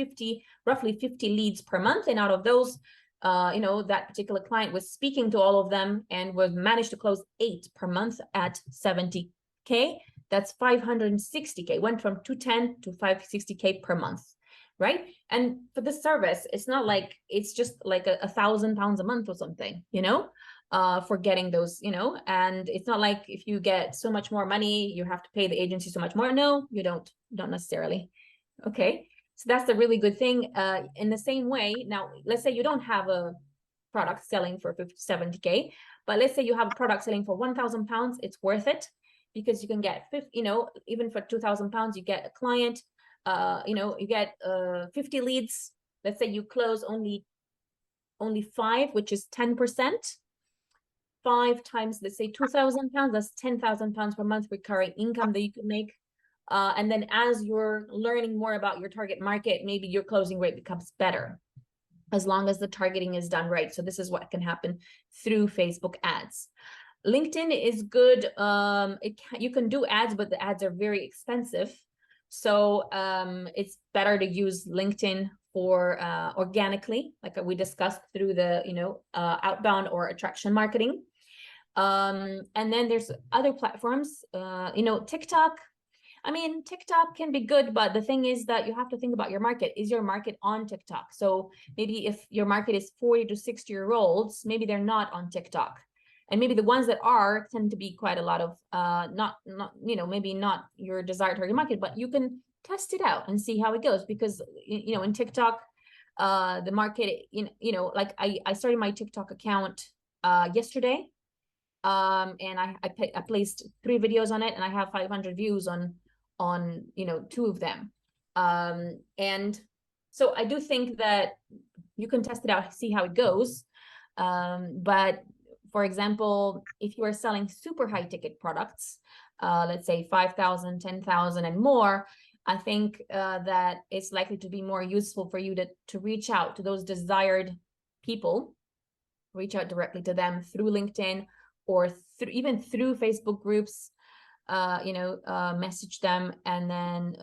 roughly 50 leads per month. And out of those, that particular client was speaking to all of them and was managed to close 8 per month at 70K. That's 560K, went from 210 to 560K per month, right? And for this service, it's not like it's just like a £1,000 a month or something, for getting those, and it's not like if you get so much more money, you have to pay the agency so much more. No, you don't necessarily. Okay, so that's a really good thing. In the same way, now let's say you don't have a product selling for 70K, but let's say you have a product selling for £1,000, it's worth it, because you can get even for £2,000, you get a client, you get 50 leads. Let's say you close only 5, which is 10%. 5 times, let's say £2,000, that's £10,000 per month recurring income that you can make. And then as you're learning more about your target market, maybe your closing rate becomes better, as long as the targeting is done right. So this is what can happen through Facebook ads. LinkedIn is good. You can do ads, but the ads are very expensive. So it's better to use LinkedIn for organically, like we discussed, through the outbound or attraction marketing. And then there's other platforms, TikTok. I mean, TikTok can be good, but the thing is that you have to think about your market. Is your market on TikTok? So maybe if your market is 40 to 60-year-olds, maybe they're not on TikTok. And maybe the ones that are tend to be quite a lot of maybe not your desired target market, but you can test it out and see how it goes. Because in TikTok, the market, like I started my TikTok account yesterday, and I placed 3 videos on it, and I have 500 views on 2 of them. And so I do think that you can test it out, see how it goes. But for example, if you are selling super high ticket products, let's say 5,000, 10,000 and more, I think that it's likely to be more useful for you to reach out to those desired people, reach out directly to them through LinkedIn or even through Facebook groups, message them, and then,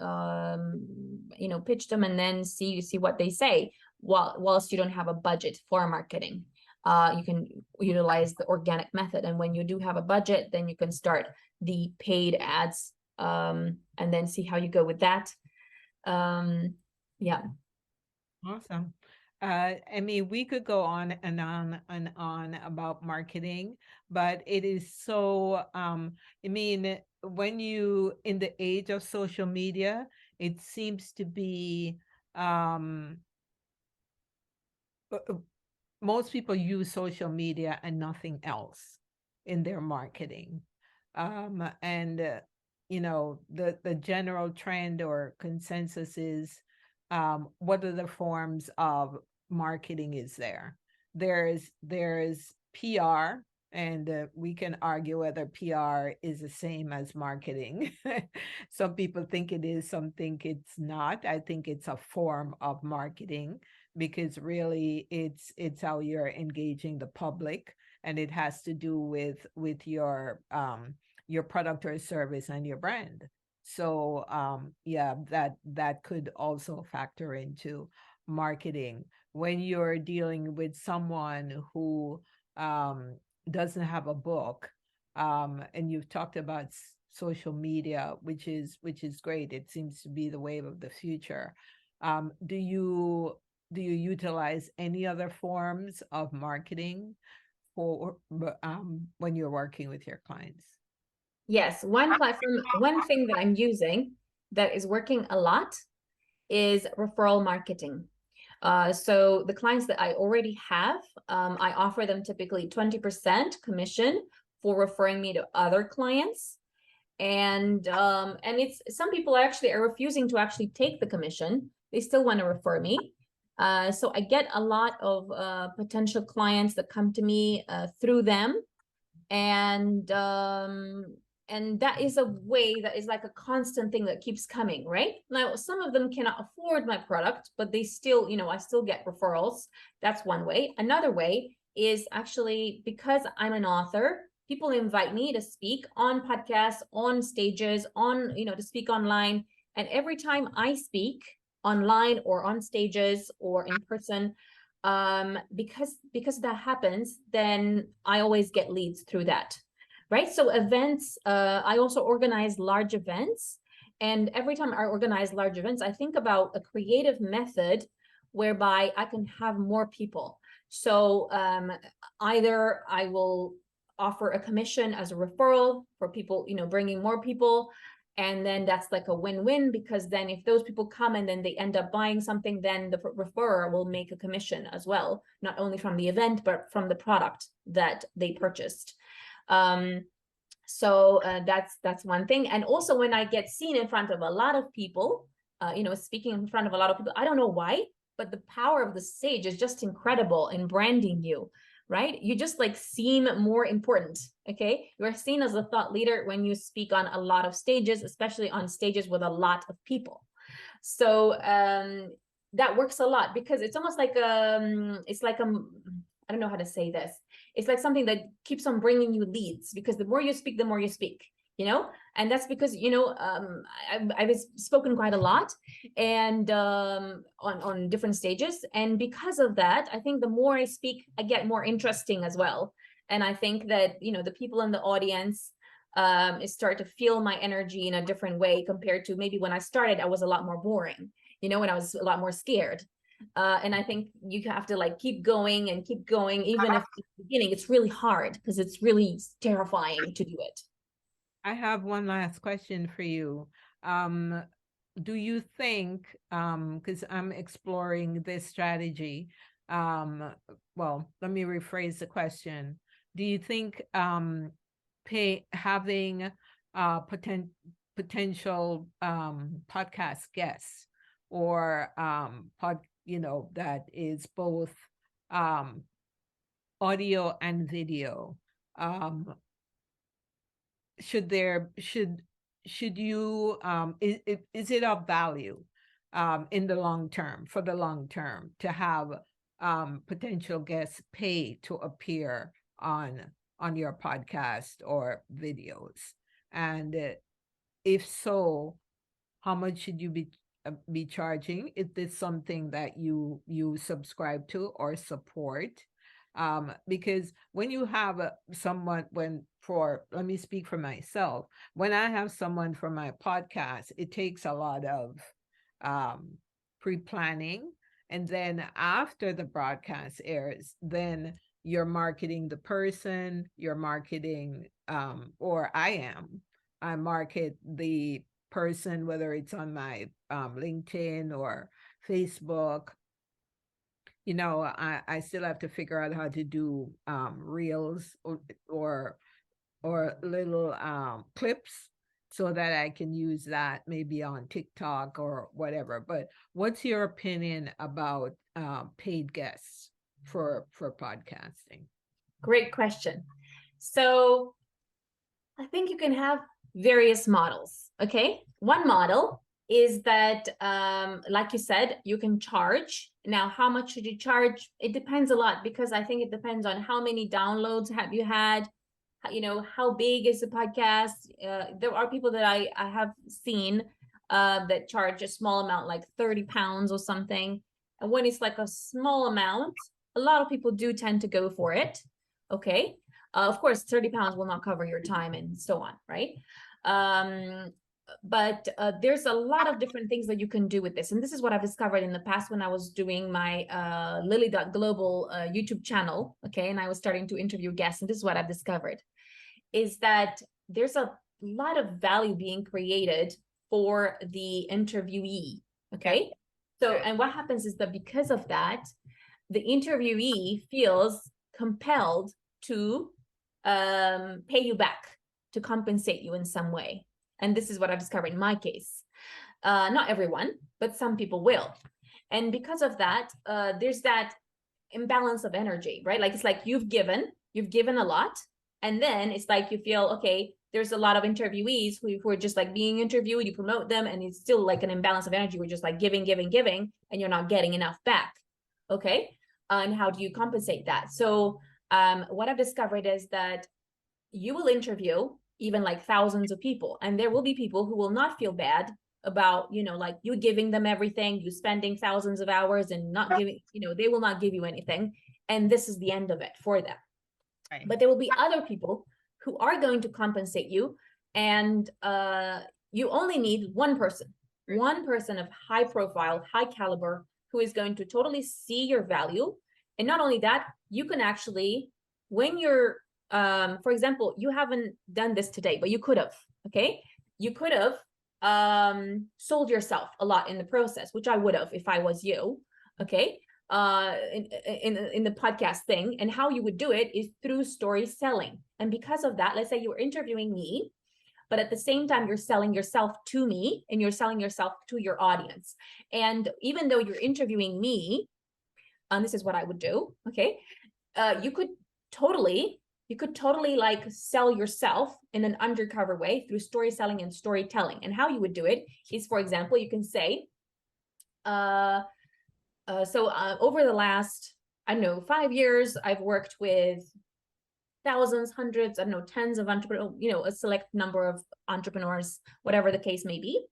pitch them, and then see what they say, whilst you don't have a budget for marketing. You can utilize the organic method. And when you do have a budget, then you can start the paid ads, and then see how you go with that. Yeah. Awesome. I mean, we could go on and on and on about marketing, but it is so, I mean, when you, in the age of social media, it seems to be, most people use social media and nothing else in their marketing. And the general trend or consensus is, what are the forms of marketing is there? There's PR, and we can argue whether PR is the same as marketing. Some people think it is, some think it's not. I think it's a form of marketing, because really it's how you're engaging the public, and it has to do with your product or service and your brand. So yeah, that could also factor into marketing. When you're dealing with someone who doesn't have a book, and you've talked about social media, which is great. It seems to be the wave of the future. Do you utilize any other forms of marketing for when you're working with your clients? Yes, one thing that I'm using that is working a lot is referral marketing. So the clients that I already have, I offer them typically 20% commission for referring me to other clients. And it's some people actually are refusing to actually take the commission. They still want to refer me. So I get a lot of potential clients that come to me through them, and that is a way that is like a constant thing that keeps coming. Right now, some of them cannot afford my product, but they still, I still get referrals. That's one way. Another way is actually because I'm an author, people invite me to speak on podcasts, on stages, on, to speak online. And every time I speak online or on stages or in person, because that happens, then I always get leads through that. Right. So events, I also organize large events. And every time I organize large events, I think about a creative method whereby I can have more people. So either I will offer a commission as a referral for people, bringing more people. And then that's like a win-win, because then if those people come and then they end up buying something, then the referrer will make a commission as well, not only from the event, but from the product that they purchased. So that's one thing. And also when I get seen in front of a lot of people, speaking in front of a lot of people, I don't know why, but the power of the stage is just incredible in branding you, right? You just like seem more important. Okay. You're seen as a thought leader when you speak on a lot of stages, especially on stages with a lot of people. So that works a lot, because it's almost like it's like I don't know how to say this. It's like something that keeps on bringing you leads, because the more you speak, the more you speak, and that's because, I've spoken quite a lot, and on different stages. And because of that, I think the more I speak, I get more interesting as well. And I think that, the people in the audience start to feel my energy in a different way, compared to maybe when I started, I was a lot more boring, when I was a lot more scared. And I think you have to like keep going, even if at the beginning it's really hard, because it's really terrifying to do it. I have one last question for you. Do you think, because I'm exploring this strategy, well, let me rephrase the question. Do you think having potential podcast guests, or that is both audio and video, should you is it of value in the long term, for the long term, to have potential guests pay to appear on your podcast or videos? And if so, how much should you be charging? Is this something that you subscribe to or support? Because when you have someone, let me speak for myself, when I have someone for my podcast, it takes a lot of pre-planning. And then after the broadcast airs, then you're marketing the person, you're marketing, or I market the person, whether it's on my LinkedIn or Facebook. I still have to figure out how to do reels or little clips, so that I can use that maybe on TikTok or whatever. But what's your opinion about paid guests for podcasting? Great question. So I think you can have various models. Okay. One model is that, like you said, you can charge. Now, how much should you charge? It depends a lot, because I think it depends on how many downloads have you had, how big is the podcast. There are people that I have seen that charge a small amount, like 30 pounds or something. And when it's like a small amount, a lot of people do tend to go for it. Okay. Of course, 30 pounds will not cover your time and so on, right? But there's a lot of different things that you can do with this. And this is what I've discovered in the past when I was doing my Lily.global YouTube channel, okay? And I was starting to interview guests, and this is what I've discovered, is that there's a lot of value being created for the interviewee, okay? So, and what happens is that because of that, the interviewee feels compelled to pay you back, to compensate you in some way. And this is what I've discovered in my case. Not everyone, but some people will. And because of that, there's that imbalance of energy, right? Like, it's like you've given a lot. And then it's like you feel, okay, there's a lot of interviewees who are just like being interviewed, you promote them, and it's still like an imbalance of energy. We're just like giving, and you're not getting enough back. Okay. And how do you compensate that? So what I've discovered is that you will interview even like thousands of people, and there will be people who will not feel bad about, like you giving them everything, you spending thousands of hours and not giving, they will not give you anything. And this is the end of it for them. Right. But there will be other people who are going to compensate you. And you only need one person of high profile, high caliber, who is going to totally see your value. And not only that, you can actually, when you're, for example, you haven't done this today, but you could have, okay? You could have sold yourself a lot in the process, which I would have if I was you, okay? In the podcast thing. And how you would do it is through story selling. And because of that, let's say you were interviewing me, but at the same time, you're selling yourself to me and you're selling yourself to your audience. And even though you're interviewing me, and this is what I would do, okay? You could totally like sell yourself in an undercover way through story selling and storytelling. And how you would do it is, for example, you can say, over the last, I don't know, 5 years, I've worked with thousands, hundreds, I don't know, tens of entrepreneurs, a select number of entrepreneurs, whatever the case may be.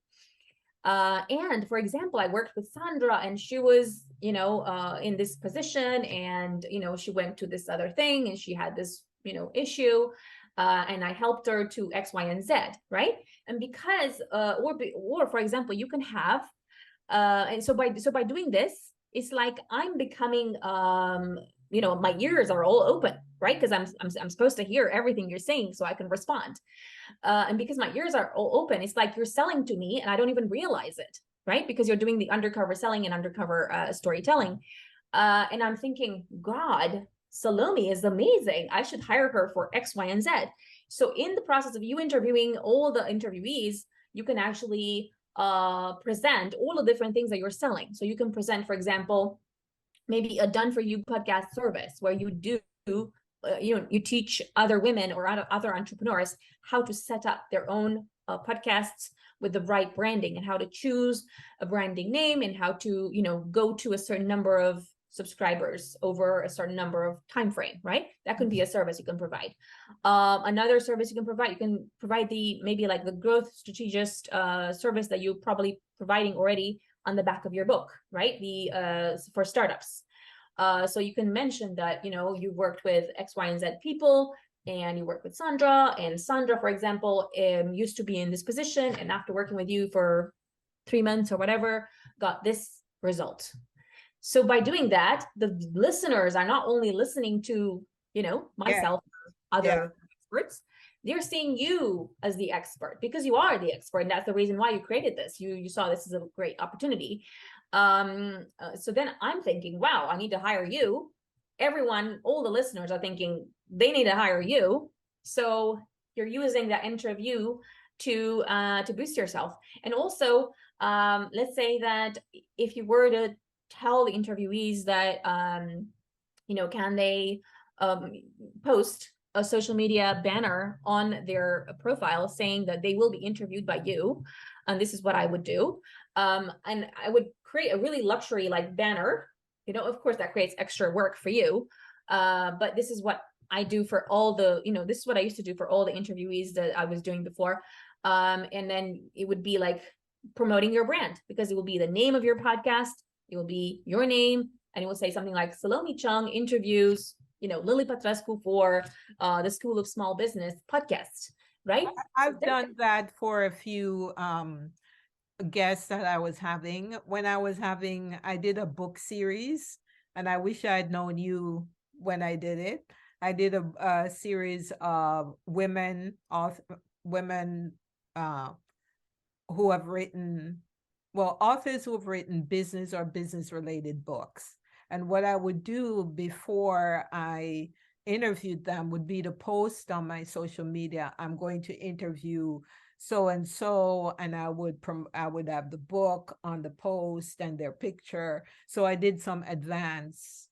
And for example, I worked with Sandra, and she was, in this position, and, she went to this other thing, and she had this, issue, and I helped her to X, Y, and Z, right? And because, or for example, you can have, and so by doing this, it's like I'm becoming, my ears are all open, right? Because I'm supposed to hear everything you're saying so I can respond. And because my ears are all open, it's like you're selling to me and I don't even realize it, right? Because you're doing the undercover selling and undercover storytelling. And I'm thinking, God, Salome is amazing. I should hire her for X, Y, and Z. So in the process of you interviewing all the interviewees, you can actually present all the different things that you're selling. So you can present, for example, maybe a done for you podcast service where you do you teach other women or other entrepreneurs how to set up their own podcasts with the right branding, and how to choose a branding name, and how to go to a certain number of subscribers over a certain number of time frame, right? That could be a service you can provide. Another service you can provide the maybe like the growth strategist service that you're probably providing already on the back of your book, right? The for startups. So you can mention that, you worked with X, Y, and Z people, and you worked with Sandra, and Sandra, for example, used to be in this position, and after working with you for 3 months or whatever, got this result. So by doing that, the listeners are not only listening to, myself, other experts, they're seeing you as the expert, because you are the expert, and that's the reason why you created this. You saw this as a great opportunity. So then I'm thinking, wow, I need to hire you. Everyone, all the listeners are thinking they need to hire you. So you're using that interview to boost yourself. And also, let's say that if you were to tell the interviewees that, can they post a social media banner on their profile saying that they will be interviewed by you. And this is what I would do. And I would create a really luxury like banner, of course that creates extra work for you. But this is what I do for all the, this is what I used to do for all the interviewees that I was doing before. And then it would be like promoting your brand, because it will be the name of your podcast. It will be your name, and it will say something like Salome Chung interviews, Lily Patrescu for the School of Small Business podcast, right? I've done that for a few guests that I was having. When I did a book series, and I wish I had known you when I did it. I did a series of women who have written, authors who have written business or business related books. And what I would do before I interviewed them would be to post on my social media, I'm going to interview so and so, and I would have the book on the post and their picture. So I did some advance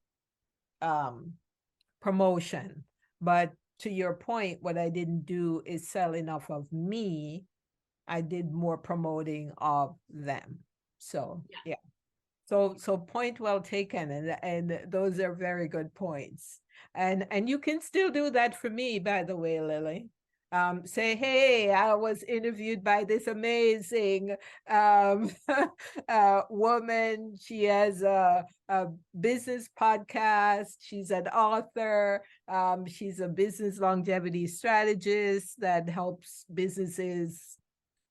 promotion. But to your point, what I didn't do is sell enough of me. I did more promoting of them. So yeah. So point well taken, and those are very good points. And you can still do that for me, by the way, Lily. Say, hey, I was interviewed by this amazing woman. She has a business podcast. She's an author. She's a business longevity strategist that helps businesses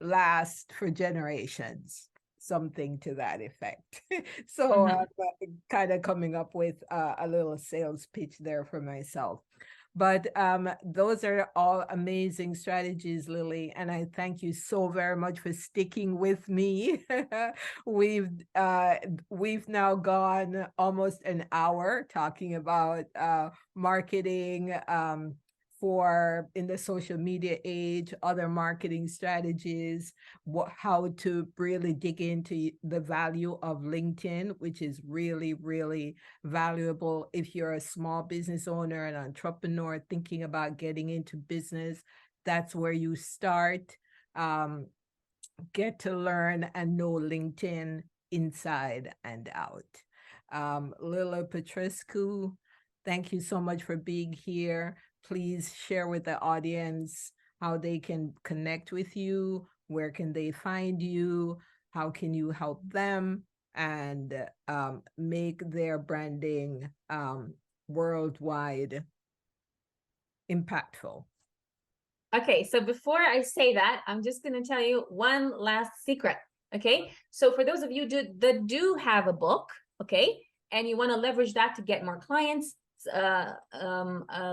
last for generations, something to that effect. So I'm kind of coming up with a little sales pitch there for myself. But those are all amazing strategies, Lily, and I thank you so very much for sticking with me. we've now gone almost an hour talking about marketing, for in the social media age, other marketing strategies, how to really dig into the value of LinkedIn, which is really, really valuable if you're a small business owner, an entrepreneur thinking about getting into business. That's where you start. Get to learn and know LinkedIn inside and out. Lila Petrescu, thank you so much for being here. Please share with the audience how they can connect with you, where can they find you, how can you help them, and make their branding worldwide impactful. Okay, so before I say that, I'm just going to tell you one last secret. Okay, so for those of you that do have a book, okay, and you want to leverage that to get more clients, a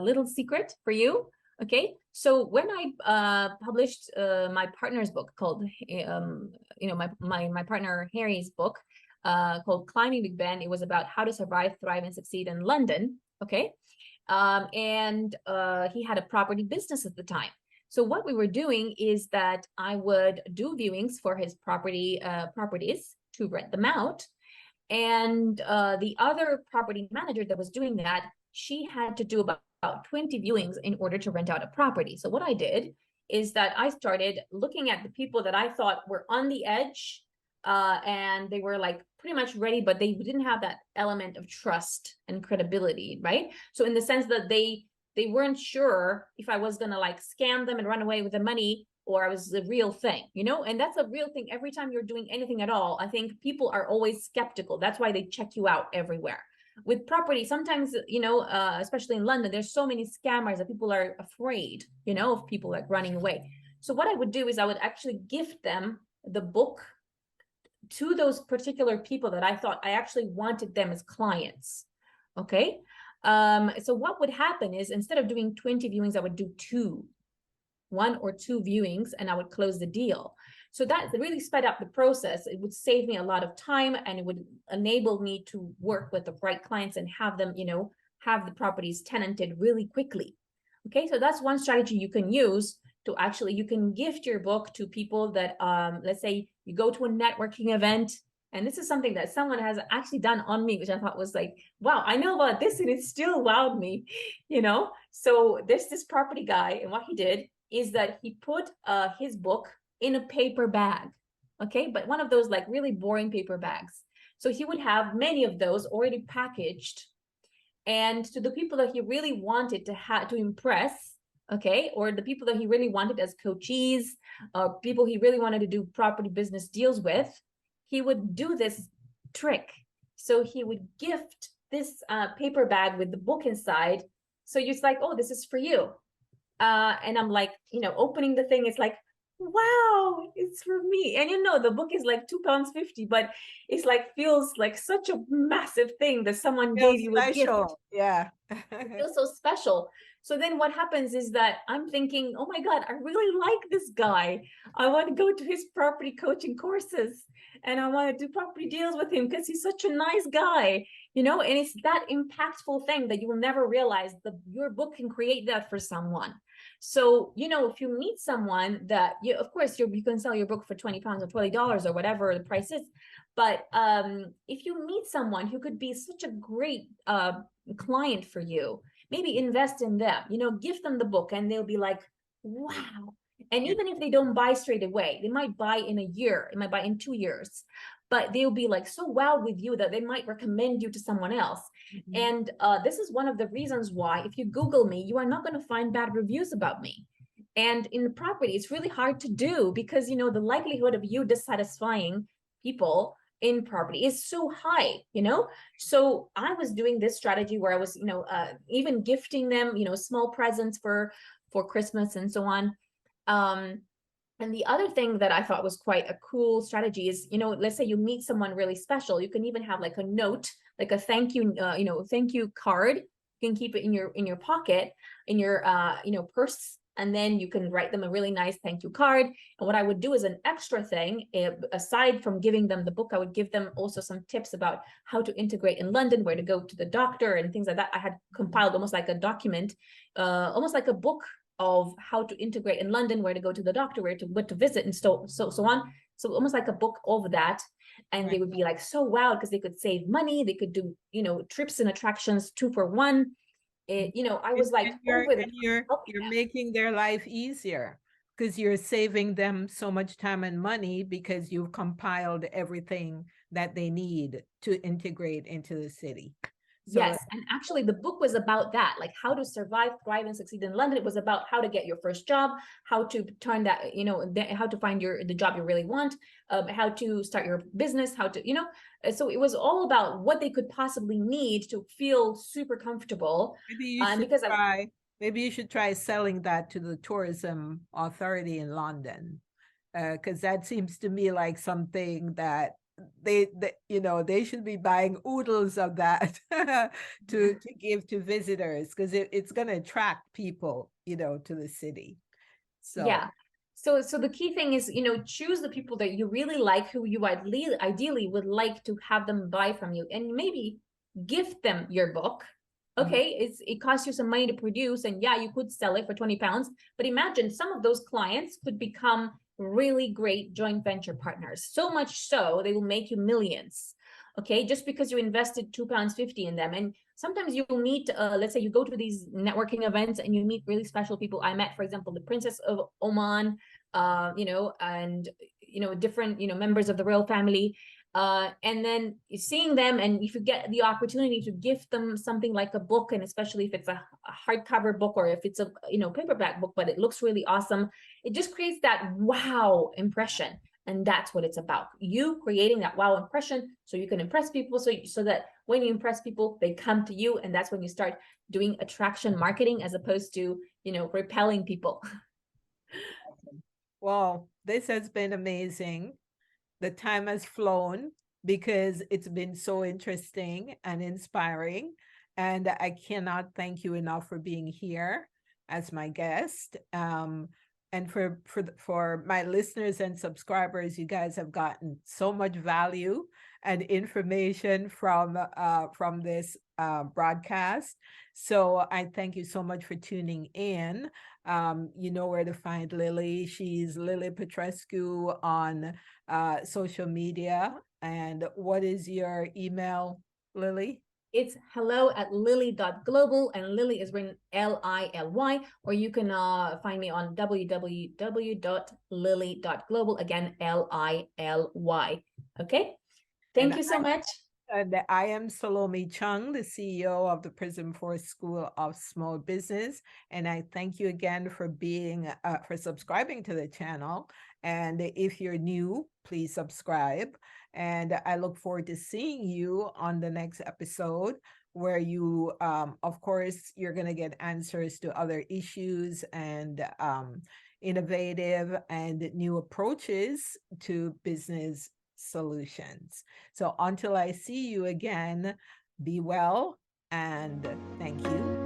little secret for you. Okay, so when I published my partner's book called, my partner Harry's book called Climbing Big Ben, it was about how to survive, thrive, and succeed in London. Okay, and he had a property business at the time. So what we were doing is that I would do viewings for his properties to rent them out. And the other property manager that was doing that, she had to do about 20 viewings in order to rent out a property. So what I did is that I started looking at the people that I thought were on the edge, and they were like pretty much ready, but they didn't have that element of trust and credibility, right? So in the sense that they weren't sure if I was gonna like scam them and run away with the money, or I was the real thing, and that's a real thing. Every time you're doing anything at all, I think people are always skeptical. That's why they check you out everywhere. With property, sometimes, especially in London, there's so many scammers that people are afraid, of people like running away. So what I would do is I would actually gift them the book to those particular people that I thought I actually wanted them as clients. Okay. So what would happen is instead of doing 20 viewings, I would do 1 or 2 viewings, and I would close the deal. So that really sped up the process. It would save me a lot of time, and it would enable me to work with the right clients and have them, have the properties tenanted really quickly. Okay, so that's one strategy you can use to actually, you can gift your book to people that, let's say you go to a networking event, and this is something that someone has actually done on me, which I thought was like, wow, I know about this and it still wowed me, So there's this property guy, and what he did is that he put his book in a paper bag, okay? But one of those like really boring paper bags. So he would have many of those already packaged. And to the people that he really wanted to impress, okay, or the people that he really wanted as coachees, people he really wanted to do property business deals with, he would do this trick. So he would gift this paper bag with the book inside. So you're like, oh, this is for you. And I'm like, opening the thing, it's like, wow, it's for me. And the book is like £2.50, but it's like feels like such a massive thing that someone gave you a gift. Yeah. It feels so special. So then what happens is that I'm thinking, oh my God, I really like this guy. I want to go to his property coaching courses, and I want to do property deals with him because he's such a nice guy, and it's that impactful thing that you will never realize that your book can create that for someone. So, if you meet someone that of course, you can sell your book for 20 pounds or $20 or whatever the price is. But if you meet someone who could be such a great client for you, maybe invest in them, give them the book and they'll be like, wow. And even if they don't buy straight away, they might buy in a year, it might buy in 2 years, but they'll be like so wowed with you that they might recommend you to someone else. And this is one of the reasons why, if you Google me, you are not going to find bad reviews about me. And in the property, it's really hard to do because, the likelihood of you dissatisfying people in property is so high, So I was doing this strategy where I was, even gifting them, small presents for Christmas and so on. And the other thing that I thought was quite a cool strategy is, let's say you meet someone really special, you can even have like a note, like a thank you, thank you card. You can keep it in your pocket, in your purse, and then you can write them a really nice thank you card. And what I would do is an extra thing, aside from giving them the book, I would give them also some tips about how to integrate in London, where to go to the doctor and things like that. I had compiled almost like a document, almost like a book of how to integrate in London, where to go to the doctor, what to visit, and so on. So almost like a book of that. And they would be like so wow, because they could save money, they could do trips and attractions 2 for 1. I was like, you're making their life easier because you're saving them so much time and money because you've compiled everything that they need to integrate into the city. So, yes, and actually the book was about that, like how to survive, thrive, and succeed in London. It was about how to get your first job, how to turn that, how to find the job you really want, how to start your business, how to, so it was all about what they could possibly need to feel super comfortable. Maybe you should try selling that to the tourism authority in London, because that seems to me like something that they should be buying oodles of that to give to visitors, because it's going to attract people to the city. So yeah, so the key thing is choose the people that you really like, who you ideally would like to have them buy from you, and maybe gift them your book. Okay, it costs you some money to produce, and yeah, you could sell it for 20 pounds, but imagine some of those clients could become really great joint venture partners, so much so they will make you millions. Okay, just because you invested £2.50 in them. And sometimes you'll meet, let's say you go to these networking events and you meet really special people. I met, for example, the Princess of Oman, and different members of the royal family. And then seeing them, and if you get the opportunity to gift them something like a book, and especially if it's a hardcover book or if it's a paperback book, but it looks really awesome, it just creates that wow impression. And that's what it's about, you creating that wow impression so you can impress people, so that when you impress people, they come to you. And that's when you start doing attraction marketing as opposed to repelling people. Well, this has been amazing. The time has flown because it's been so interesting and inspiring. And I cannot thank you enough for being here as my guest. And for my listeners and subscribers, you guys have gotten so much value and information from this broadcast. So I thank you so much for tuning in. You know where to find Lily. She's Lily Petrescu on social media. And what is your email, Lily? It's hello@lily.global, and Lily is written Lily, or you can find me on www.lily.global, again Lily. Okay, thank you so much. And I am Salome Chung, the CEO of the Prism Force School of Small Business, and I thank you again for for subscribing to the channel. And if you're new, please subscribe. And I look forward to seeing you on the next episode, where you, of course, you're going to get answers to other issues and innovative and new approaches to business solutions. So until I see you again, be well and thank you.